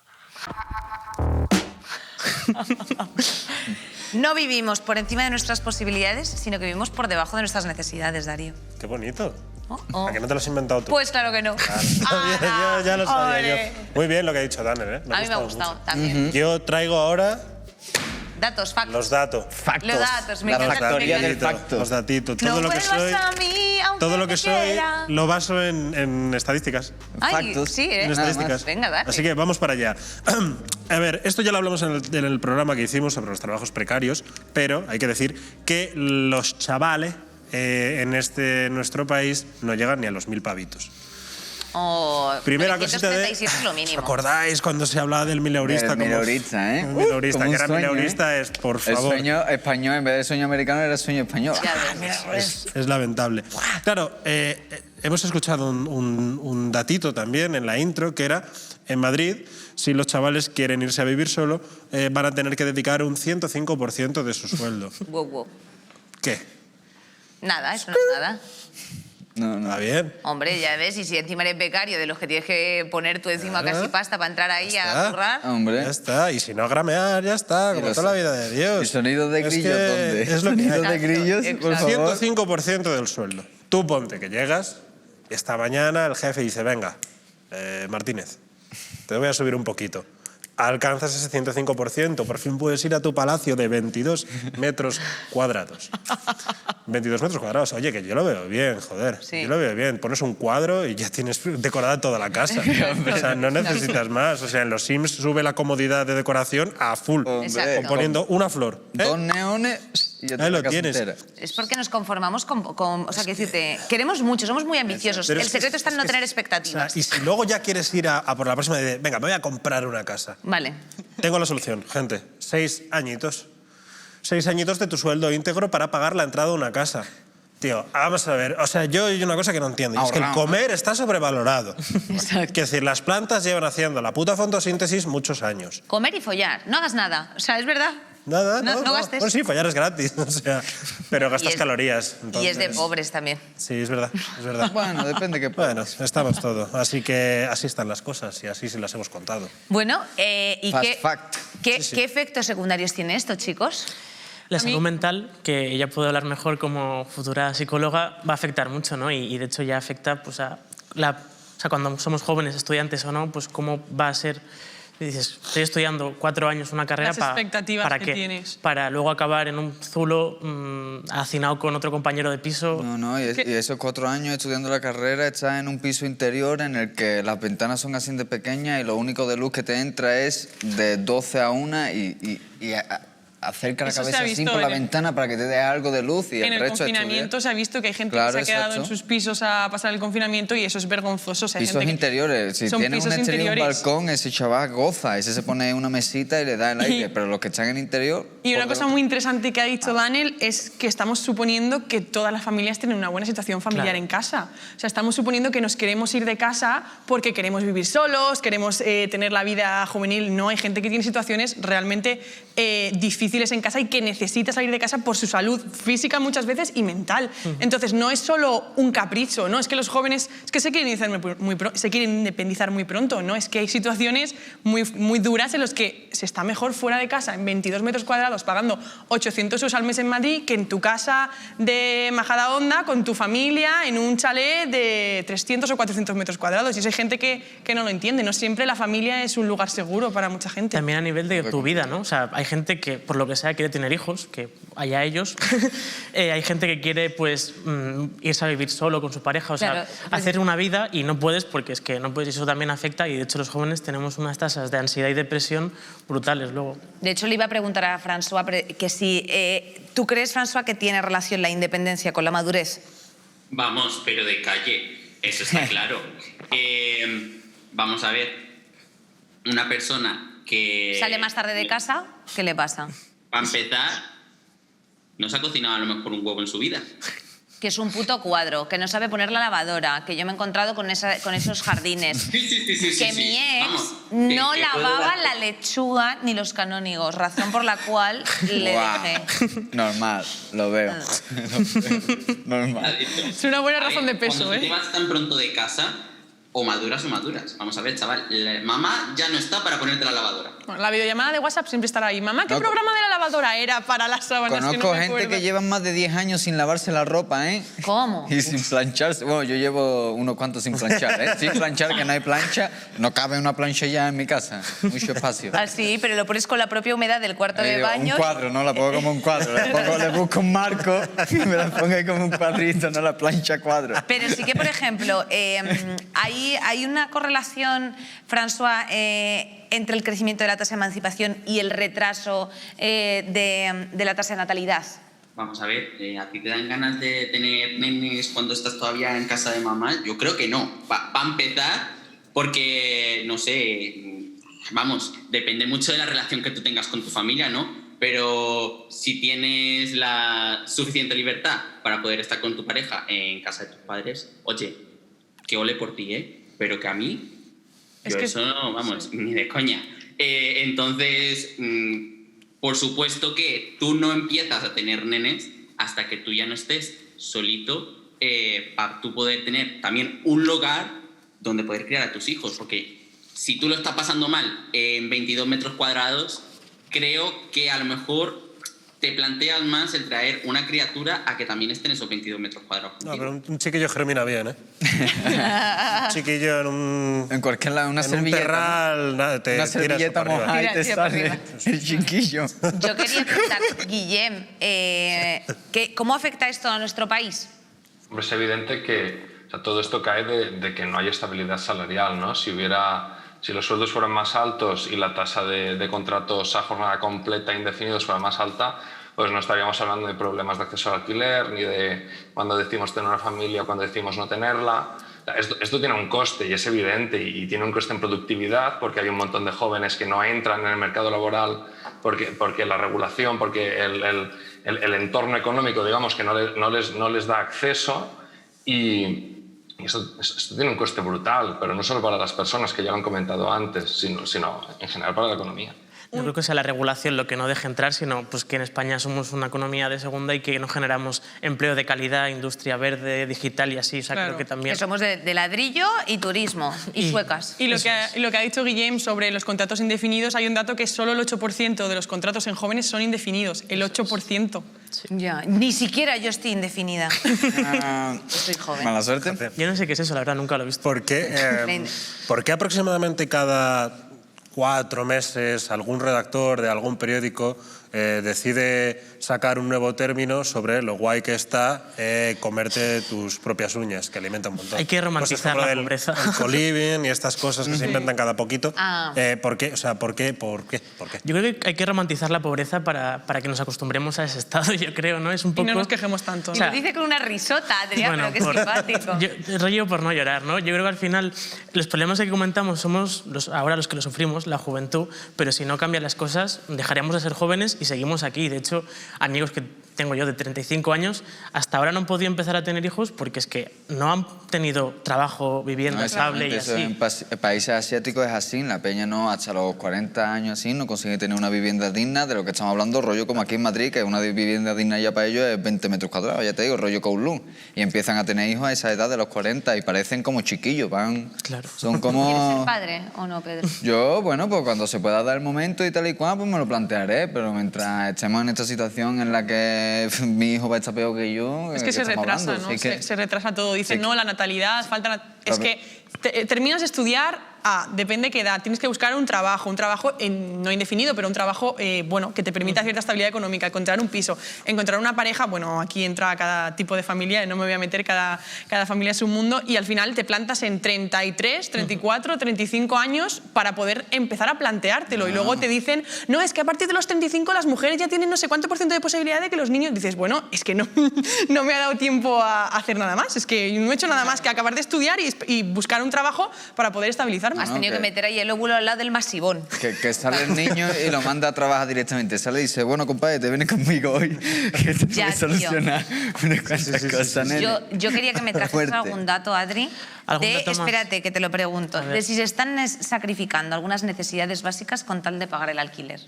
A: No vivimos por encima de nuestras posibilidades, sino que vivimos por debajo de nuestras necesidades, Darío.
B: Qué bonito. ¿A que no te lo has inventado tú?
A: Pues claro que no.
B: Yo ya lo sabía yo. Muy bien lo que ha dicho Danner, ¿eh?
A: A mí me ha gustado también.
B: Yo traigo ahora...
A: Datos, factos.
B: Los datos.
A: Los datos, me encanta.
B: La factoría del facto. Los datitos. Todo lo que soy... Todo lo que soy lo baso en estadísticas.
A: Ay, factos. Sí, ¿eh?
B: En estadísticas.
A: Venga, dale.
B: Así que vamos para allá. A ver, esto ya lo hablamos en el programa que hicimos sobre los trabajos precarios, pero hay que decir que los chavales en nuestro país no llegan ni a los 1000 pavitos. Primera cosita de...
A: es lo mínimo.
B: ¿Acordáis cuando se hablaba del mileurista?
K: El mileurista, ¿eh?
B: El mileurista, que era
K: sueño,
B: mileurista es, por favor...
K: El sueño español, en vez de sueño americano, era sueño español.
B: Es lamentable. Claro, hemos escuchado un datito también en la intro, que era, en Madrid, si los chavales quieren irse a vivir solo, van a tener que dedicar un 105% de su sueldo.
A: Wow.
B: ¿Qué?
A: Nada, eso no es nada.
B: No. Está bien.
A: Hombre, ya ves, y si encima eres becario, de los que tienes que poner tú encima casi pasta para entrar ahí a currar.
K: Hombre.
B: Ya está, y si no gramear, ya está, como toda la vida de Dios.
K: ¿Y sonido de grillos dónde?
B: Es lo que hay.
K: ¿Sonido de grillos, por favor?
B: 105% del sueldo. Tú ponte que llegas, y esta mañana el jefe dice, venga, Martínez, te voy a subir un poquito. Alcanzas ese 105%, por fin puedes ir a tu palacio de 22 metros cuadrados. 22 metros cuadrados, oye, que yo lo veo bien, joder. Sí. Yo lo veo bien. Pones un cuadro y ya tienes decorada toda la casa. O sea, no necesitas más. O sea, en los Sims sube la comodidad de decoración a full. Poniendo una flor.
K: 2 neones... y ya
B: Ahí lo
K: la casa
B: tienes.
K: entera.
A: Es porque nos conformamos con... O sea, que decirte, queremos mucho, somos muy ambiciosos.
B: Pero
A: El
B: es que-
A: secreto está en no tener
B: O
A: expectativas.
B: sea, y si luego ya quieres ir a por la próxima de, venga, me voy a comprar una casa.
A: Vale.
B: Tengo la solución, gente. 6 añitos. 6 añitos de tu sueldo íntegro para pagar la entrada de una casa. Tío, vamos a ver. O sea, yo hay una cosa que no entiendo. Y es que el
K: Ahorrado.
B: comer está sobrevalorado. Quiero decir, las plantas llevan haciendo la puta fotosíntesis muchos años.
A: Comer y follar, no hagas nada. O sea, es verdad.
B: Nada,
A: No-
B: no,
A: no gastes.
B: Bueno, sí, follar es gratis. O sea, pero gastas
A: Y es-
B: calorías.
A: Y es de
B: entonces-
A: pobres también.
B: Sí, es verdad, es verdad.
K: Bueno, depende que
B: Bueno, estamos todo. Así que así están las cosas y así se las hemos contado.
A: Bueno, ¿y
K: Fast
A: qué,
K: fact.
A: qué,
B: Sí, sí.
A: qué efectos secundarios tiene esto, chicos?
L: La salud mental, que ella puede hablar mejor como futura psicóloga, va a afectar mucho, ¿no? Y de hecho ya afecta pues, o sea, cuando somos jóvenes, estudiantes o no, pues cómo va a ser... Dices, estoy estudiando 4 años una carrera
N: Las expectativas
L: ¿para
N: que
L: qué?
N: tienes.
L: Para luego acabar en un zulo hacinado con otro compañero de piso.
K: No, y esos 4 años estudiando la carrera estás en un piso interior en el que las ventanas son así de pequeñas y lo único de luz que te entra es de 12 a 1 y acerca la
N: Eso se
K: cabeza
N: ha
K: así
N: visto
K: por la
N: en el-
K: ventana para que te dé algo de luz y
N: En el
K: resto
N: confinamiento se ha visto que hay gente
K: Claro,
N: que se ha quedado en
K: exacto.
N: sus pisos a pasar el confinamiento y eso es vergonzoso. O sea, hay
K: Pisos
N: gente que-
K: interiores. Si
N: son
K: tienes un
N: pisos
K: exterior y un
N: interiores.
K: balcón, ese chaval goza. Ese se pone una mesita y le da el aire. Pero los que están en interior...
N: Y una
K: por
N: cosa muy interesante que ha dicho Daniel es que estamos suponiendo que todas las familias tienen una buena situación familiar
L: Claro.
N: en casa. O sea, estamos suponiendo que nos queremos ir de casa porque queremos vivir solos, queremos tener la vida juvenil. No, hay gente que tiene situaciones realmente difíciles en casa y que necesita salir de casa por su salud física muchas veces y mental. Entonces, no es solo un capricho, ¿no? Es que los jóvenes es que se quieren independizar muy pronto, ¿no? Es que hay situaciones muy duras en las que se está mejor fuera de casa, en 22 metros cuadrados, pagando 800 euros al mes en Madrid, que en tu casa de Majadahonda, con tu familia, en un chalet de 300 o 400 metros cuadrados. Y eso hay gente que no lo entiende. No siempre la familia es un lugar seguro para mucha gente.
L: También a nivel de tu vida, ¿no? O sea, hay gente que, por lo que sea, quiere tener hijos, que allá ellos. Hay gente que quiere, pues, irse a vivir solo con su pareja, o sea,
A: Claro.
L: hacer una vida y no puedes porque es que no puedes, y eso también afecta, y de hecho los jóvenes tenemos unas tasas de ansiedad y depresión brutales luego.
A: De hecho, le iba a preguntar a François que si tú crees, François, que tiene relación la independencia con la madurez.
M: Vamos, pero de calle, eso está claro. Vamos a ver, una persona que...
A: Sale más tarde de casa, ¿qué le pasa?
M: Para empezar, no se ha cocinado a lo mejor un huevo en su vida.
A: Que es un puto cuadro, que no sabe poner la lavadora, que yo me he encontrado con esos jardines.
M: Sí,
A: Que mi ex
M: Vamos,
A: no
M: que puedo
A: lavaba
M: dar-
A: la lechuga ni los canónigos, razón por la cual le
K: Guau.
A: dejé.
K: Normal, lo veo. Normal.
N: Es una buena razón de peso,
M: Cuando te
N: ¿eh?
M: vas tan pronto de casa, o maduras o maduras. Vamos a ver, chaval, mamá ya no está para ponerte la lavadora.
N: Bueno, la videollamada de WhatsApp siempre estará ahí. Mamá, ¿qué
K: No,
N: programa de la lavadora era para las sábanas?
K: Conozco
N: que no me
K: gente
N: acuerdo.
K: que llevan más de 10 años sin lavarse la ropa, ¿eh?
A: ¿Cómo?
K: Y sin plancharse. Bueno, yo llevo unos cuantos sin planchar, ¿eh? Sin planchar, que no hay plancha. No cabe una plancha ya en mi casa. Mucho espacio.
A: Así, pero lo pones con la propia humedad del cuarto de baño.
K: Un cuadro, no la pongo como un cuadro. Le busco un marco y me la pongo ahí como un cuadrito, no la plancha cuadro.
A: Pero sí que, por ejemplo, hay una correlación, François, entre el crecimiento de la tasa de emancipación y el retraso de la tasa de natalidad.
M: Vamos a ver, ¿a ti te dan ganas de tener nenes cuando estás todavía en casa de mamá? Yo creo que no. Va a empezar porque, no sé, vamos, depende mucho de la relación que tú tengas con tu familia, ¿no? Pero si tienes la suficiente libertad para poder estar con tu pareja en casa de tus padres, oye, que ole por ti, ¿eh? Pero que a mí,
N: Es
M: yo
N: que-
M: eso no, vamos, ni de coña. Entonces, por supuesto que tú no empiezas a tener nenes hasta que tú ya no estés solito para tú poder tener también un lugar donde poder criar a tus hijos, porque si tú lo estás pasando mal en 22 metros cuadrados, creo que a lo mejor te planteas más el traer una criatura a que también esté en esos 22 metros cuadrados.
B: No, pero un chiquillo germina bien, ¿eh? Un chiquillo en un...
K: En cualquier lado, una
B: en un
K: servilleta.
B: terral, nada, te
K: Una
B: tiras
K: servilleta
B: para arriba.
K: mojada y te
A: Tira para
K: sale el chiquillo.
A: Yo quería preguntar, Guillem, ¿cómo afecta esto a nuestro país?
O: Hombre, es evidente que o sea, todo esto cae de que no hay estabilidad salarial, ¿no? Si los sueldos fueran más altos y la tasa de contratos a jornada completa indefinidos fuera más alta, pues no estaríamos hablando de problemas de acceso al alquiler, ni de cuando decimos tener una familia o cuando decimos no tenerla. Esto tiene un coste y es evidente, y tiene un coste en productividad porque hay un montón de jóvenes que no entran en el mercado laboral porque la regulación, porque el entorno económico, digamos, que no les da acceso, y esto tiene un coste brutal, pero no solo para las personas, que ya lo han comentado antes, sino en general para la economía.
L: No creo que sea la regulación lo que no deje entrar, sino pues, que en España somos una economía de segunda y que no generamos empleo de calidad, industria verde, digital y así. O sea, creo que también...
A: Que somos de ladrillo y turismo y suecas.
N: Y lo que ha dicho Guillem sobre los contratos indefinidos, hay un dato que solo el 8% de los contratos en jóvenes son indefinidos. El 8%.
A: Sí. Ya, ni siquiera yo estoy indefinida. Soy joven.
K: Mala suerte.
L: Yo no sé qué es eso, la verdad, nunca lo he visto.
B: ¿Por qué aproximadamente cada 4 meses algún redactor de algún periódico decide sacar un nuevo término sobre lo guay que está comerte tus propias uñas, que alimenta un montón?
L: Hay que romantizar la pobreza.
B: El co-living y estas cosas que se inventan cada poquito. ¿Por qué? O sea, ¿por qué?
L: Yo creo que hay que romantizar la pobreza para que nos acostumbremos a ese estado, yo creo, ¿no? Es un poco...
N: Y no nos quejemos tanto.
A: Y lo dice con una risota, Adrián, pero que es simpático.
L: Rollo por no llorar, ¿no? Yo creo que al final los problemas que comentamos somos ahora los que los sufrimos, la juventud, pero si no cambian las cosas, dejaríamos de ser jóvenes y seguimos aquí. De hecho, amigos que tengo yo de 35 años, hasta ahora no han podido empezar a tener hijos porque es que no han tenido trabajo, vivienda estable y así.
K: En países asiáticos es así, la peña no, hasta los 40 años así, no consigue tener una vivienda digna, de lo que estamos hablando, rollo como aquí en Madrid, que una vivienda digna ya para ellos es 20 metros cuadrados, ya te digo, rollo Kowloon. Y empiezan a tener hijos a esa edad de los 40 y parecen como chiquillos,
L: Claro.
K: Son como...
A: ¿Quieres ser padre o no, Pedro?
K: Yo, bueno, pues cuando se pueda dar el momento y tal y cual, pues me lo plantearé, pero mientras estemos en esta situación en la que mi hijo va a estar peor que yo...
N: Es que se retrasa, ¿no? Se retrasa todo. Dicen, no, la natalidad, falta... Es que terminas de estudiar... depende de qué edad. Tienes que buscar un trabajo no indefinido, pero un trabajo bueno, que te permita cierta estabilidad económica, encontrar un piso, encontrar una pareja. Bueno, aquí entra cada tipo de familia, no me voy a meter, cada familia es un mundo, y al final te plantas en 33, 34, 35 años para poder empezar a planteártelo. Y luego te dicen, no, es que a partir de los 35 las mujeres ya tienen no sé cuánto % de posibilidad de que los niños... Dices, bueno, es que no me ha dado tiempo a hacer nada más, es que no he hecho nada más que acabar de estudiar y buscar un trabajo para poder estabilizarme.
A: Has tenido que meter ahí el óvulo al lado del masivón.
K: Que sale el niño y lo manda a trabajar directamente. Sale y dice, bueno, compadre, te vienes conmigo hoy, que te voy a solucionar unas cuantas cosas.
A: Yo quería que me trajeras algún dato, Adri. Espérate, que te lo pregunto. De si se están sacrificando algunas necesidades básicas con tal de pagar el alquiler.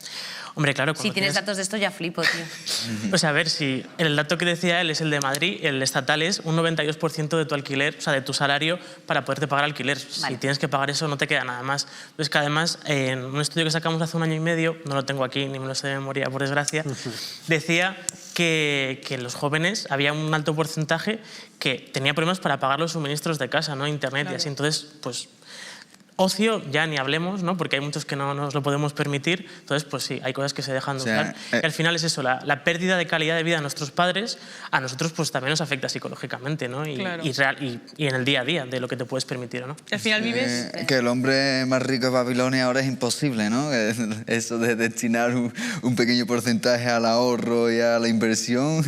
L: Hombre, claro.
A: Si tienes datos de esto ya flipo, tío.
L: Pues a ver, si el dato que decía él es el de Madrid, el estatal es un 92% de tu alquiler, o sea, de tu salario para poderte pagar alquiler. Vale. Si tienes que pagar eso, no te queda nada más. Entonces, que además, en un estudio que sacamos hace 1 año y medio, no lo tengo aquí, ni me lo sé de memoria, por desgracia, decía que los jóvenes había un alto porcentaje que tenía problemas para pagar los suministros de casa, ¿no? Internet y así. Entonces, pues... Ocio, ya ni hablemos, ¿no? Porque hay muchos que no nos lo podemos permitir. Entonces, pues sí, hay cosas que se dejan de usar. Y al final es eso, la pérdida de calidad de vida de nuestros padres, a nosotros pues también nos afecta psicológicamente, ¿no? Y en el día a día de lo que te puedes permitir o no.
N: Al final vives...
K: Que el hombre más rico de Babilonia ahora es imposible, ¿no? Eso de destinar un pequeño porcentaje al ahorro y a la inversión,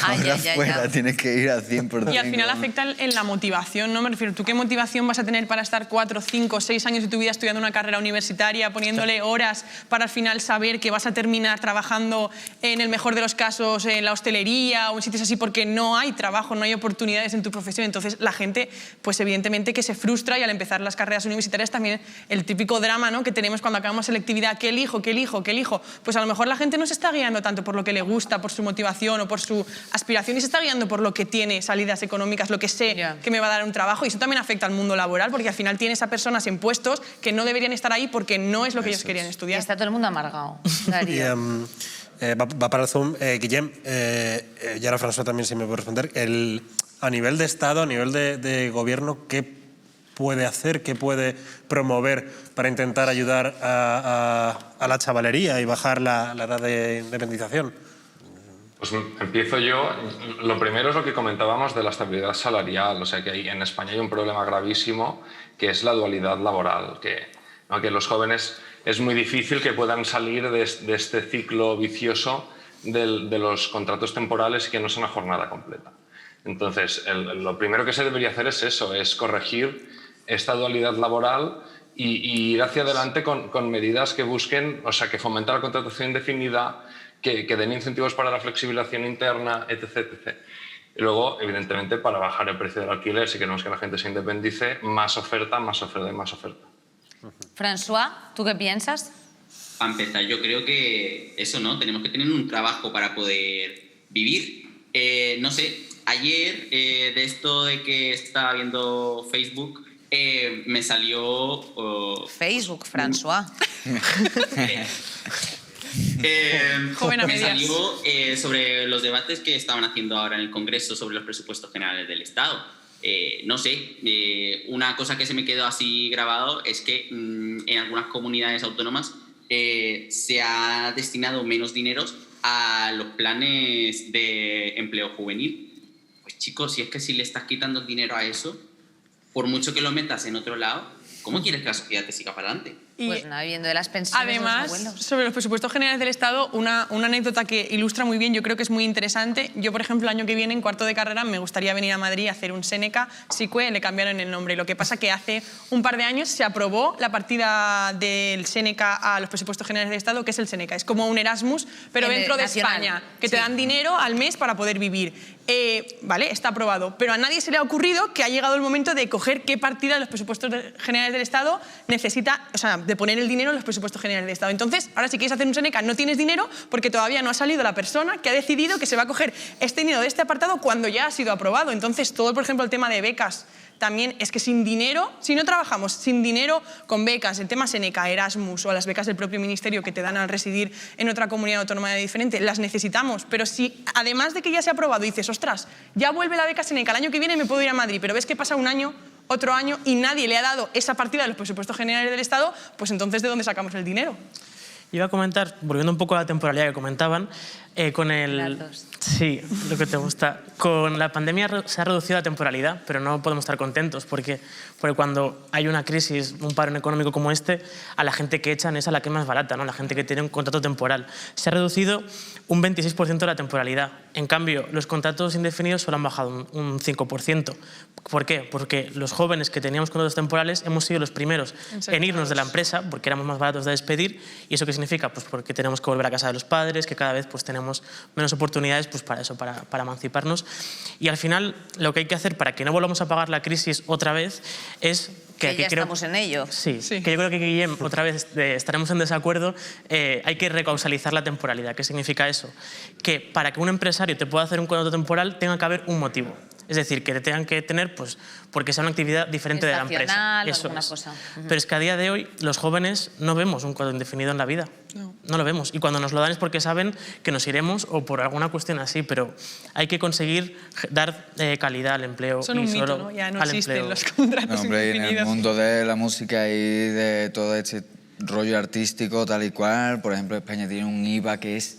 K: ahora fuera tienes que ir al 100%.
N: Y al final afecta en la motivación, ¿no? Me refiero, ¿tú qué motivación vas a tener para estar 4, 5, 6 años de tu vida estudiando una carrera universitaria, poniéndole horas para al final saber que vas a terminar trabajando en el mejor de los casos en la hostelería o en sitios así porque no hay trabajo, no hay oportunidades en tu profesión? Entonces la gente, pues evidentemente que se frustra, y al empezar las carreras universitarias también el típico drama, ¿no?, que tenemos cuando acabamos selectividad, ¿qué elijo? ¿Qué elijo? ¿Qué elijo? Pues a lo mejor la gente no se está guiando tanto por lo que le gusta, por su motivación o por su aspiración, y se está guiando por lo que tiene, salidas económicas, lo que sé que me va a dar un trabajo, y eso también afecta al mundo laboral porque al final tienes a personas en puestos que no deberían estar ahí porque no es lo que ellos querían estudiar.
A: Y está todo el mundo amargado.
B: Va para el Zoom. Guillem, y ahora François también, si me puede responder, a nivel de Estado, a nivel de gobierno, ¿qué puede hacer, qué puede promover para intentar ayudar a la chavalería y bajar la edad de independización?
O: Pues empiezo yo. Lo primero es lo que comentábamos de la estabilidad salarial. O sea, que en España hay un problema gravísimo que es la dualidad laboral, que los jóvenes es muy difícil que puedan salir de este ciclo vicioso de los contratos temporales y que no sea una jornada completa. Entonces, lo primero que se debería hacer es eso, es corregir esta dualidad laboral y ir hacia adelante con medidas que busquen, o sea, que fomenten la contratación indefinida, que den incentivos para la flexibilización interna, etc., etc. Y luego, evidentemente, para bajar el precio del alquiler, si queremos que la gente se independice, más oferta, más oferta y más oferta.
A: François, ¿tú qué piensas?
M: Para empezar, yo creo que eso, ¿no? Tenemos que tener un trabajo para poder vivir. No sé, ayer, de esto de que estaba viendo Facebook, me salió...
A: Facebook, François.
M: Me salió sobre los debates que estaban haciendo ahora en el Congreso sobre los presupuestos generales del Estado. No sé, una cosa que se me quedó así grabado es que en algunas comunidades autónomas se ha destinado menos dinero a los planes de empleo juvenil. Pues chicos, si es que si le estás quitando dinero a eso, por mucho que lo metas en otro lado, ¿cómo quieres que la sociedad te siga para adelante?
A: Pues nada, viviendo de las pensiones
N: Además,
A: de los abuelos.
N: sobre los presupuestos generales del Estado, una anécdota que ilustra muy bien, yo creo que es muy interesante. Yo, por ejemplo, el año que viene, en cuarto de carrera, me gustaría venir a Madrid a hacer un Seneca, SICUE, le cambiaron el nombre. Lo que pasa que hace un par de años se aprobó la partida del Seneca a los presupuestos generales del Estado, que es el Seneca. Es como un Erasmus, pero dentro de España, que te dan dinero al mes para poder vivir. Vale, está aprobado, pero a nadie se le ha ocurrido que ha llegado el momento de coger qué partida de los presupuestos generales del Estado necesita, o sea, de poner el dinero en los presupuestos generales del Estado. Entonces, ahora si quieres hacer un Seneca no tienes dinero porque todavía no ha salido la persona que ha decidido que se va a coger este dinero de este apartado cuando ya ha sido aprobado. Entonces, todo, por ejemplo, el tema de becas, también es que sin dinero, si no trabajamos sin dinero con becas, el tema Seneca, Erasmus o las becas del propio ministerio que te dan al residir en otra comunidad autónoma diferente, las necesitamos, pero si además de que ya se ha aprobado dices, ostras, ya vuelve la beca Seneca, el año que viene me puedo ir a Madrid, pero ves que pasa un año, otro año y nadie le ha dado esa partida de los presupuestos generales del Estado, pues entonces ¿de dónde sacamos el dinero?
L: Iba a comentar, volviendo un poco a la temporalidad que comentaban, con el... Sí, lo que te gusta. Con la pandemia se ha reducido la temporalidad, pero no podemos estar contentos porque cuando hay una crisis, un paro económico como este, a la gente que echan es a la que es más barata, ¿no? La gente que tiene un contrato temporal. Se ha reducido un 26% la temporalidad. En cambio, los contratos indefinidos solo han bajado un 5%. ¿Por qué? Porque los jóvenes que teníamos contratos temporales hemos sido los primeros en irnos de la empresa porque éramos más baratos de despedir. ¿Y eso qué significa? Pues porque tenemos que volver a casa de los padres, que cada vez pues, tenemos menos oportunidades pues, para eso, para emanciparnos. Y al final, lo que hay que hacer para que no volvamos a pagar la crisis otra vez es...
A: Que ya estamos en ello.
L: Sí, que yo creo que Guillem, otra vez estaremos en desacuerdo, hay que recausalizar la temporalidad. ¿Qué significa eso? Que para que un empresario te pueda hacer un contrato temporal tenga que haber un motivo. Es decir, que te tengan que tener, pues, porque sea una actividad diferente de la empresa. Eso
A: alguna
L: es.
A: cosa.
L: Pero es que a día de hoy los jóvenes no vemos un contrato indefinido en la vida. No lo vemos. Y cuando nos lo dan es porque saben que nos iremos o por alguna cuestión así. Pero hay que conseguir dar calidad al empleo.
N: Son un mito, ¿no? Ya no existen los contratos
K: hombre,
N: indefinidos.
K: En el mundo de la música y de todo este rollo artístico tal y cual, por ejemplo, España tiene un IVA que es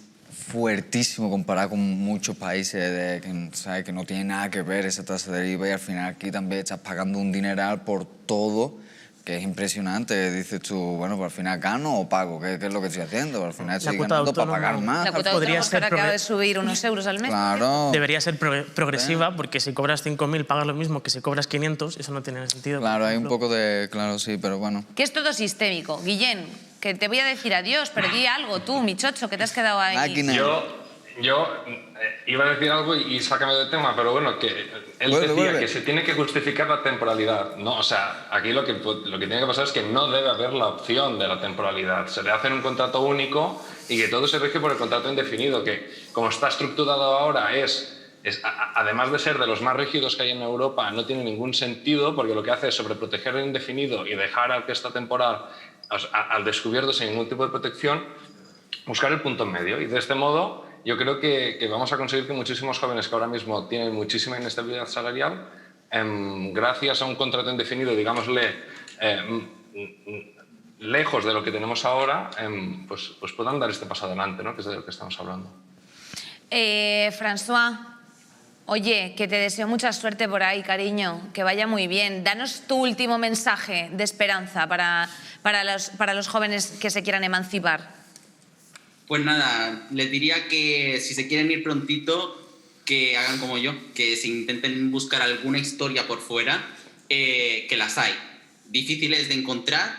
K: fuertísimo comparado con muchos países que no tiene nada que ver esa tasa de IVA y al final aquí también estás pagando un dineral por todo, que es impresionante. Dices tú, bueno, pues al final gano o pago, ¿qué es lo que estoy haciendo? Al final estoy ganando para pagar más.
A: La cuota de autónomos acaba de subir unos euros al mes.
K: Claro.
L: Debería ser progresiva porque si cobras 5.000 pagas lo mismo que si cobras 500, eso no tiene sentido.
K: Claro, hay un poco de... Claro, sí, pero bueno.
A: Que es todo sistémico. Guillem, que te voy a decir adiós, pero di algo tú, mi chocho, que te has quedado ahí.
O: Yo iba a decir algo y sácame de tema, pero bueno, que él decía que se tiene que justificar la temporalidad. No, o sea, aquí lo que tiene que pasar es que no debe haber la opción de la temporalidad. Se debe hacer un contrato único y que todo se rige por el contrato indefinido, que como está estructurado ahora además de ser de los más rígidos que hay en Europa, no tiene ningún sentido porque lo que hace es sobreproteger el indefinido y dejar al que está temporal al descubierto sin ningún tipo de protección, buscar el punto en medio. Y de este modo yo creo que vamos a conseguir que muchísimos jóvenes que ahora mismo tienen muchísima inestabilidad salarial, gracias a un contrato indefinido, digámosle, lejos de lo que tenemos ahora, pues puedan dar este paso adelante, ¿no? Que es de lo que estamos hablando.
A: François, oye, que te deseo mucha suerte por ahí, cariño, que vaya muy bien. Danos tu último mensaje de esperanza para los jóvenes que se quieran emancipar.
M: Pues nada, les diría que si se quieren ir prontito, que hagan como yo, que se intenten buscar alguna historia por fuera, que las hay. Difíciles de encontrar,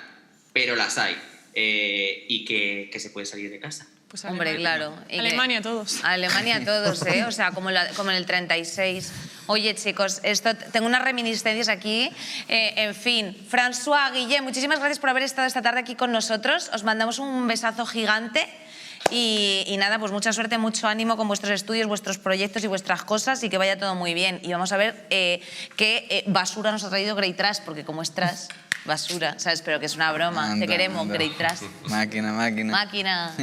M: pero las hay. Y que se puede salir de casa.
N: Pues
A: Hombre, claro.
N: Alemania todos.
A: Alemania todos, ¿eh? O sea, como en el 36. Oye, chicos, tengo unas reminiscencias aquí. En fin, François, Guillem, muchísimas gracias por haber estado esta tarde aquí con nosotros. Os mandamos un besazo gigante. Y nada, pues mucha suerte, mucho ánimo con vuestros estudios, vuestros proyectos y vuestras cosas y que vaya todo muy bien. Y vamos a ver qué basura nos ha traído Grey Trash, porque como es trash, basura, ¿sabes? Pero que es una broma. Te queremos, Grey Trash.
K: Máquina.
A: Máquina.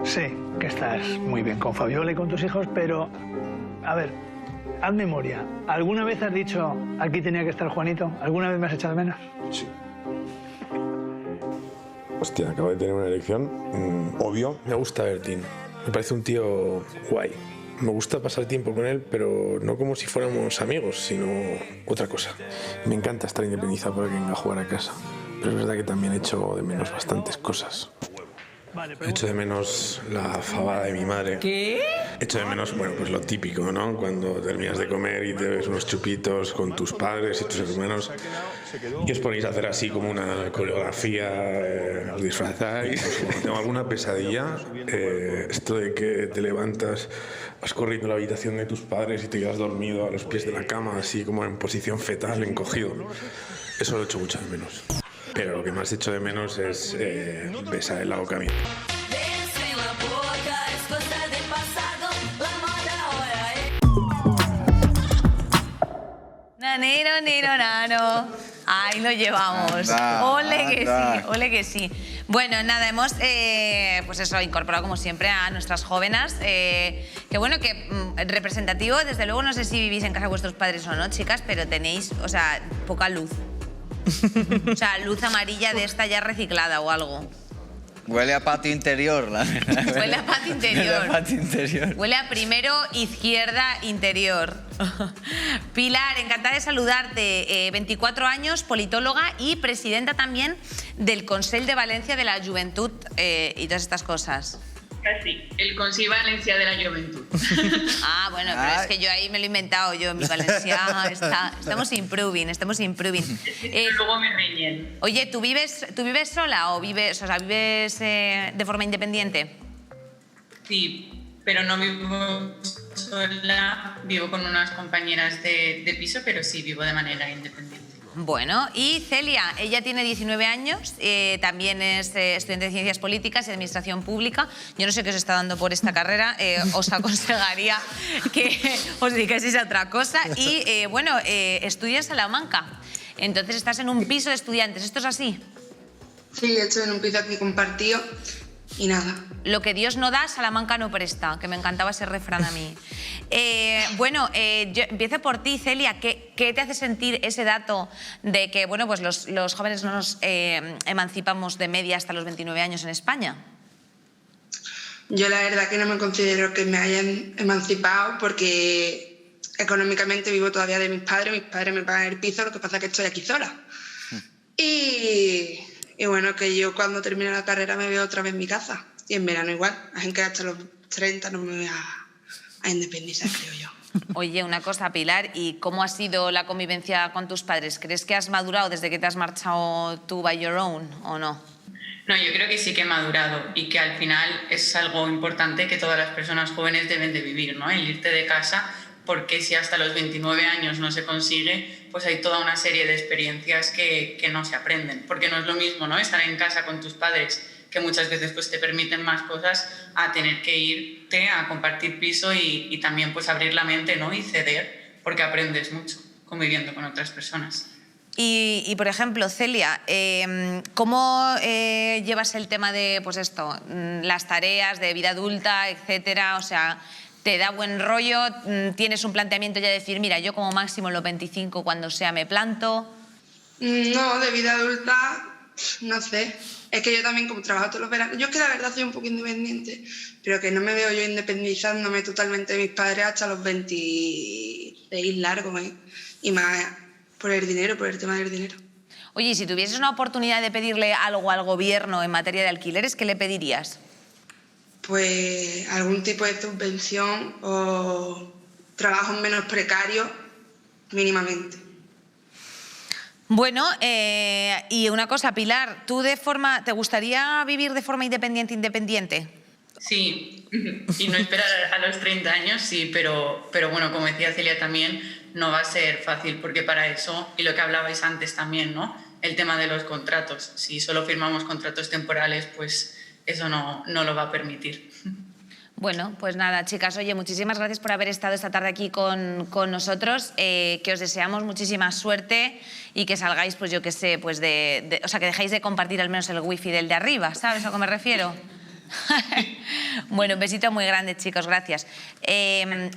Q: Sé que estás muy bien con Fabiola y con tus hijos, pero, a ver, haz memoria. ¿Alguna vez has dicho, aquí tenía que estar Juanito? ¿Alguna vez me has echado de menos?
R: Sí. Hostia, acabo de tener una elección obvio.
S: Me gusta Bertín. Me parece un tío guay. Me gusta pasar tiempo con él, pero no como si fuéramos amigos, sino otra cosa. Me encanta estar independizado para que venga a jugar a casa. Pero es verdad que también echo de menos bastantes cosas. Echo de menos la fabada de mi madre.
A: ¿Qué?
S: Echo de menos, bueno, pues lo típico, ¿no? Cuando terminas de comer y te ves unos chupitos con tus padres y tus hermanos y os ponéis a hacer así como una coreografía, os disfrazáis. Cuando tengo alguna pesadilla, esto de que te levantas, vas corriendo a la habitación de tus padres y te quedas dormido a los pies de la cama, así como en posición fetal, encogido. Eso lo echo mucho de menos. Pero lo que más echo de menos es besar en la boca mía.
A: Nanero, nano. Ahí lo llevamos. Ole que sí. Bueno, nada, hemos pues eso, incorporado como siempre a nuestras jóvenes. Que bueno, que representativo, desde luego, no sé si vivís en casa de vuestros padres o no, chicas, pero tenéis, o sea, poca luz. O sea, luz amarilla de esta ya reciclada o algo.
K: Huele a patio interior, la verdad.
A: Huele a patio interior.
K: Huele a patio interior.
A: Huele a primero izquierda interior. Pilar, encantada de saludarte. 24 años, politóloga y presidenta también del Consell de Valencia de la Juventud y todas estas cosas.
T: Sí, el Consell Valencia de la Juventud.
A: Ah, bueno, pero es que yo ahí me lo he inventado yo, mi Valencia estamos improving.
T: Luego me reñen.
A: Oye, ¿tú vives sola o vives de forma independiente?
T: Sí, pero no vivo sola, vivo con unas compañeras de piso, pero sí vivo de manera independiente.
A: Bueno, y Celia, ella tiene 19 años, también es estudiante de Ciencias Políticas y Administración Pública. Yo no sé qué os está dando por esta carrera, os aconsejaría que os dediquéis a otra cosa. Y bueno, estudias en Salamanca, entonces estás en un piso de estudiantes, ¿esto es así?
G: Sí, he hecho en un piso aquí compartido y nada.
A: Lo que Dios no da, Salamanca no presta, que me encantaba ese refrán a mí. Bueno, yo empiezo por ti, Celia. ¿Qué te hace sentir ese dato de que bueno, pues los jóvenes no nos emancipamos de media hasta los 29 años en España?
G: Yo la verdad que no me considero que me hayan emancipado porque económicamente vivo todavía de mis padres me pagan el piso, lo que pasa es que estoy aquí sola. Y bueno, que yo cuando termine la carrera me veo otra vez en mi casa. Y en verano igual. Así que hasta los 30 no me voy a independizar, creo yo.
A: Oye, una cosa, Pilar, ¿y cómo ha sido la convivencia con tus padres? ¿Crees que has madurado desde que te has marchado tú by your own o no?
T: No, yo creo que sí que he madurado y que al final es algo importante que todas las personas jóvenes deben de vivir, ¿no? El irte de casa, porque si hasta los 29 años no se consigue, pues hay toda una serie de experiencias que no se aprenden. Porque no es lo mismo, ¿no? Estar en casa con tus padres, que muchas veces pues, te permiten más cosas, a tener que irte a compartir piso y también pues, abrir la mente, ¿no? Y ceder, porque aprendes mucho conviviendo con otras personas.
A: Y por ejemplo, Celia, ¿cómo llevas el tema de pues esto, las tareas de vida adulta, etcétera? O sea, ¿te da buen rollo? ¿Tienes un planteamiento ya de decir, mira, yo como máximo en los 25 cuando sea me planto?
G: No, de vida adulta, no sé. Es que yo también, como trabajo todos los veranos, yo es que la verdad soy un poco independiente, pero que no me veo yo independizándome totalmente de mis padres hasta los 26 largos, ¿eh? Y más por el dinero, por el tema del dinero.
A: Oye, y si tuvieses una oportunidad de pedirle algo al gobierno en materia de alquileres, ¿qué le pedirías?
G: Pues algún tipo de subvención o trabajos menos precarios, mínimamente.
A: Bueno, y una cosa, Pilar, ¿tú te gustaría vivir de forma independiente?
T: Sí, y no esperar a los 30 años, sí, pero bueno, como decía Celia también, no va a ser fácil, porque para eso, y lo que hablabais antes también, ¿no? El tema de los contratos. Si solo firmamos contratos temporales, pues eso no lo va a permitir.
A: Bueno, pues nada, chicas, oye, muchísimas gracias por haber estado esta tarde aquí con nosotros, que os deseamos muchísima suerte y que salgáis, pues yo qué sé, pues o sea, que dejéis de compartir al menos el wifi del de arriba, ¿sabes a qué me refiero? Bueno, un besito muy grande, chicos, gracias.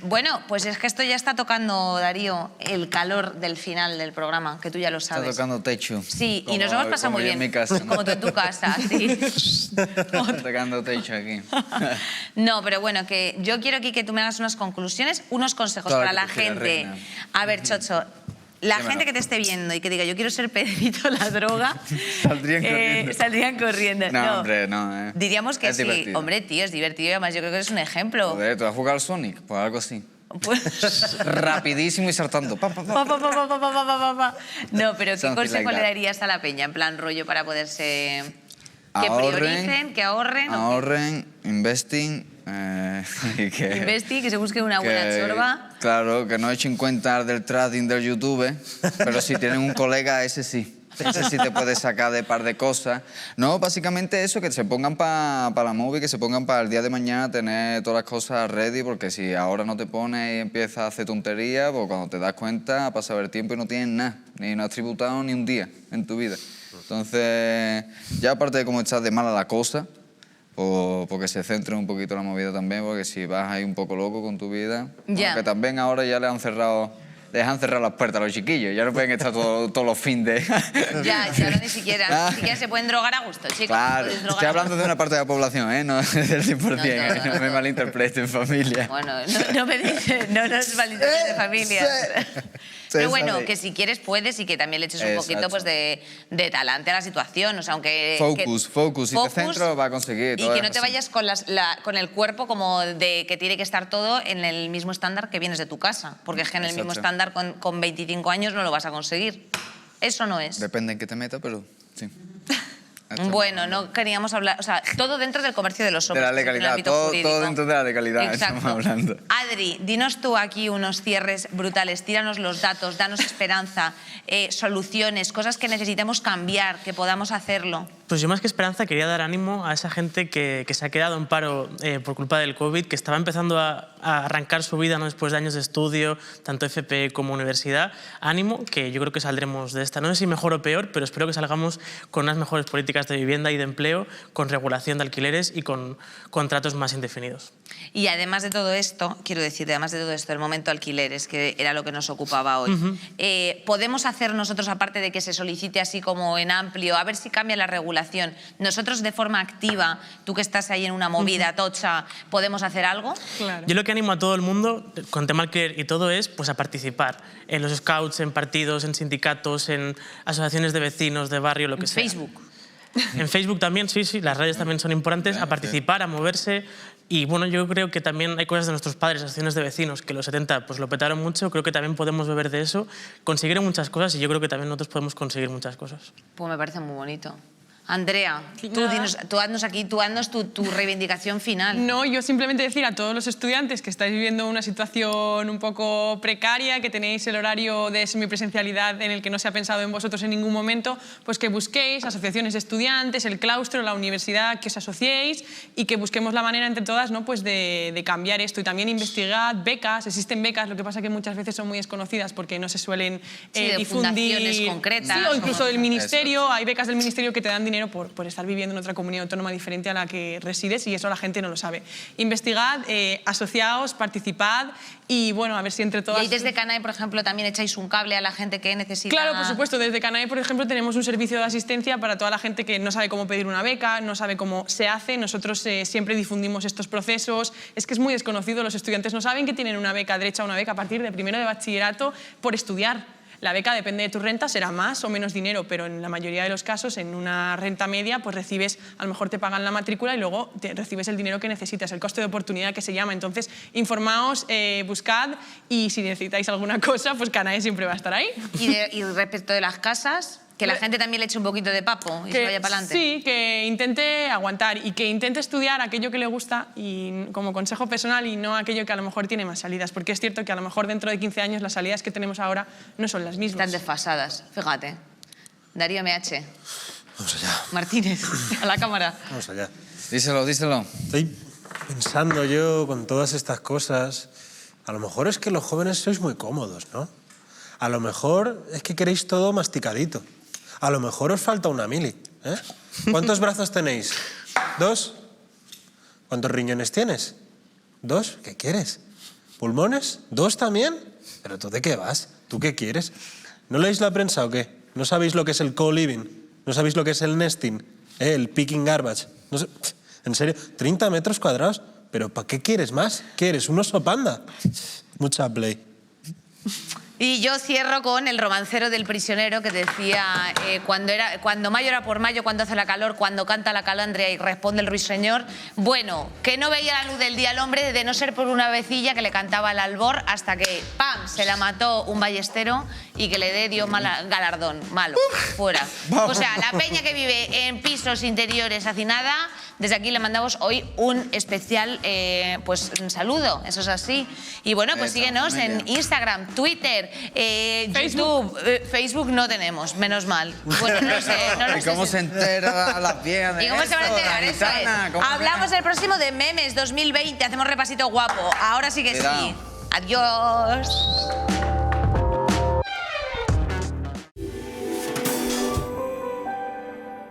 A: Bueno, pues es que esto ya está tocando, Darío, el calor del final del programa, que tú ya lo sabes.
K: Está tocando techo.
A: Sí, y nos hemos pasado muy bien.
K: En mi casa.
A: Como tú en tu casa, sí.
K: Está tocando techo aquí.
A: No, pero bueno, que yo quiero aquí que tú me hagas unas conclusiones, unos consejos para la gente. A ver, Chocho, la gente que te esté viendo y que diga, yo quiero ser Pedrito la droga, saldrían corriendo.
K: No, hombre, no.
A: Diríamos que sí.
K: Divertido.
A: Hombre, tío, es divertido y además yo creo que es un ejemplo.
K: Joder, ¿tú has jugado al Sonic? Pues algo así.
A: Pues...
K: Rapidísimo y saltando.
A: No, pero ¿qué consejo le darías a la peña? En plan rollo para poderse... Que prioricen, que ahorren.
K: Ahorren, investing.
A: Investing, que se busquen una buena chorba.
K: Claro, que no echen cuenta del trading del YouTube, pero si tienen un colega, ese sí. Ese sí te puede sacar de par de cosas. No, básicamente eso, que se pongan para la movie, que se pongan para el día de mañana tener todas las cosas ready, porque si ahora no te pones y empiezas a hacer tonterías, pues cuando te das cuenta ha pasado el tiempo y no tienes nada, ni no has tributado ni un día en tu vida. Entonces, ya aparte de cómo estás de mala la cosa, porque se centre un poquito la movida también, porque si vas ahí un poco loco con tu vida, que también ahora ya les han cerrado las puertas a los chiquillos, ya no pueden estar todos los fines de...
A: Ya ni siquiera se pueden drogar a gusto, chicos.
K: Claro, estoy hablando de una parte de la población, ¿eh? No del 100%, no me malinterpreten, familia.
A: Bueno, no nos malinterpreten, familia. Pero bueno, que si quieres puedes y que también le eches un poquito pues, de talante a la situación, o sea, aunque...
K: Focus, si te centro va a conseguir.
A: Y que no te vayas con el cuerpo como de que tiene que estar todo en el mismo estándar que vienes de tu casa, porque es que en el mismo estándar con 25 años no lo vas a conseguir. Eso no es.
K: Depende en qué te metas, pero sí.
A: Bueno, no queríamos hablar... O sea, todo dentro del comercio de los hombres.
K: De la legalidad, todo dentro de la legalidad estamos hablando.
A: Adri, dinos tú aquí unos cierres brutales, tíranos los datos, danos esperanza, soluciones, cosas que necesitemos cambiar, que podamos hacerlo.
L: Pues yo más que esperanza quería dar ánimo a esa gente que se ha quedado en paro por culpa del COVID, que estaba empezando a arrancar su vida, ¿no? Después de años de estudio, tanto FP como universidad. Ánimo, que yo creo que saldremos de esta. No sé si mejor o peor, pero espero que salgamos con unas mejores políticas de vivienda y de empleo, con regulación de alquileres y con contratos más indefinidos.
A: Y además de todo esto, quiero decir, además de todo esto, el momento alquileres, que era lo que nos ocupaba hoy, podemos hacer nosotros, aparte de que se solicite así como en amplio, a ver si cambia la regulación, nosotros de forma activa, tú que estás ahí en una movida tocha, ¿podemos hacer algo?
L: Claro. Yo lo que animo a todo el mundo, con tema alquiler y todo, es pues, a participar en los scouts, en partidos, en sindicatos, en asociaciones de vecinos, de barrio, lo que sea.
A: En Facebook.
L: En Facebook también, sí, las redes también son importantes, a participar, a moverse. Y bueno, yo creo que también hay cosas de nuestros padres, asociaciones de vecinos, que los 70 pues lo petaron mucho, creo que también podemos beber de eso, consiguieron muchas cosas y yo creo que también nosotros podemos conseguir muchas cosas.
A: Pues me parece muy bonito. Andrea, tú haznos tu reivindicación final.
N: No, yo simplemente decir a todos los estudiantes que estáis viviendo una situación un poco precaria, que tenéis el horario de semipresencialidad en el que no se ha pensado en vosotros en ningún momento, pues que busquéis asociaciones de estudiantes, el claustro, la universidad, que os asociéis y que busquemos la manera entre todas, ¿no? Pues de cambiar esto. Y también investigad becas, existen becas, lo que pasa que muchas veces son muy desconocidas porque no se suelen difundir.
A: Fundaciones concretas.
N: Sí, o incluso del ministerio, hay becas del ministerio que te dan dinero por estar viviendo en otra comunidad autónoma diferente a la que resides y eso la gente no lo sabe. Investigad, asociaos, participad y bueno, a ver si entre todas...
A: Y desde Canae, por ejemplo, también echáis un cable a la gente que necesita...
N: Claro, por supuesto. Desde Canae, por ejemplo, tenemos un servicio de asistencia para toda la gente que no sabe cómo pedir una beca, no sabe cómo se hace. Nosotros siempre difundimos estos procesos. Es que es muy desconocido. Los estudiantes no saben que tienen una beca derecha a una beca a partir de primero de bachillerato por estudiar. La beca depende de tu renta, será más o menos dinero, pero en la mayoría de los casos, en una renta media, pues recibes, a lo mejor te pagan la matrícula y luego recibes el dinero que necesitas, el coste de oportunidad que se llama. Entonces, informaos, buscad y si necesitáis alguna cosa, pues Canae siempre va a estar ahí.
A: Y respecto de las casas, que la gente también le eche un poquito de papo y se vaya para adelante.
N: Sí, que intente aguantar y que intente estudiar aquello que le gusta y como consejo personal y no aquello que a lo mejor tiene más salidas, porque es cierto que a lo mejor dentro de 15 años las salidas que tenemos ahora no son las mismas.
A: Están desfasadas, fíjate. Darío MH.
B: Vamos allá.
A: Martínez, a la cámara.
B: Vamos allá.
K: Díselo.
B: Estoy pensando yo con todas estas cosas, a lo mejor es que los jóvenes sois muy cómodos, ¿no? A lo mejor es que queréis todo masticadito. A lo mejor os falta una mili, ¿eh? ¿Cuántos brazos tenéis? ¿2? ¿Cuántos riñones tienes? ¿2? ¿Qué quieres? ¿Pulmones? ¿2 también? ¿Pero tú de qué vas? ¿Tú qué quieres? ¿No leéis la prensa o qué? ¿No sabéis lo que es el co-living? ¿No sabéis lo que es el nesting? ¿El picking garbage? No sé. ¿En serio? ¿30 metros cuadrados? ¿Pero para qué quieres más? ¿Qué eres? ¿Un oso panda? Mucha play.
A: Y yo cierro con el romancero del prisionero que decía cuando mayo era por mayo, cuando hace la calor, cuando canta la calandria y responde el ruiseñor. Bueno, que no veía la luz del día el hombre de no ser por una vecilla que le cantaba al albor hasta que ¡pam! Se la mató un ballestero y que le dé Dios galardón. Malo, fuera. O sea, la peña que vive en pisos interiores hacinada, desde aquí le mandamos hoy un especial pues un saludo, eso es así. Y bueno, pues síguenos en Instagram, Twitter, YouTube, Facebook no tenemos, menos mal. Bueno, no sé.
K: ¿Y cómo se entera la vieja de
A: ¿Y cómo se van a enterar? Eso es. Hablamos el próximo de Memes 2020, hacemos repasito guapo. Ahora sí que sí. Adiós.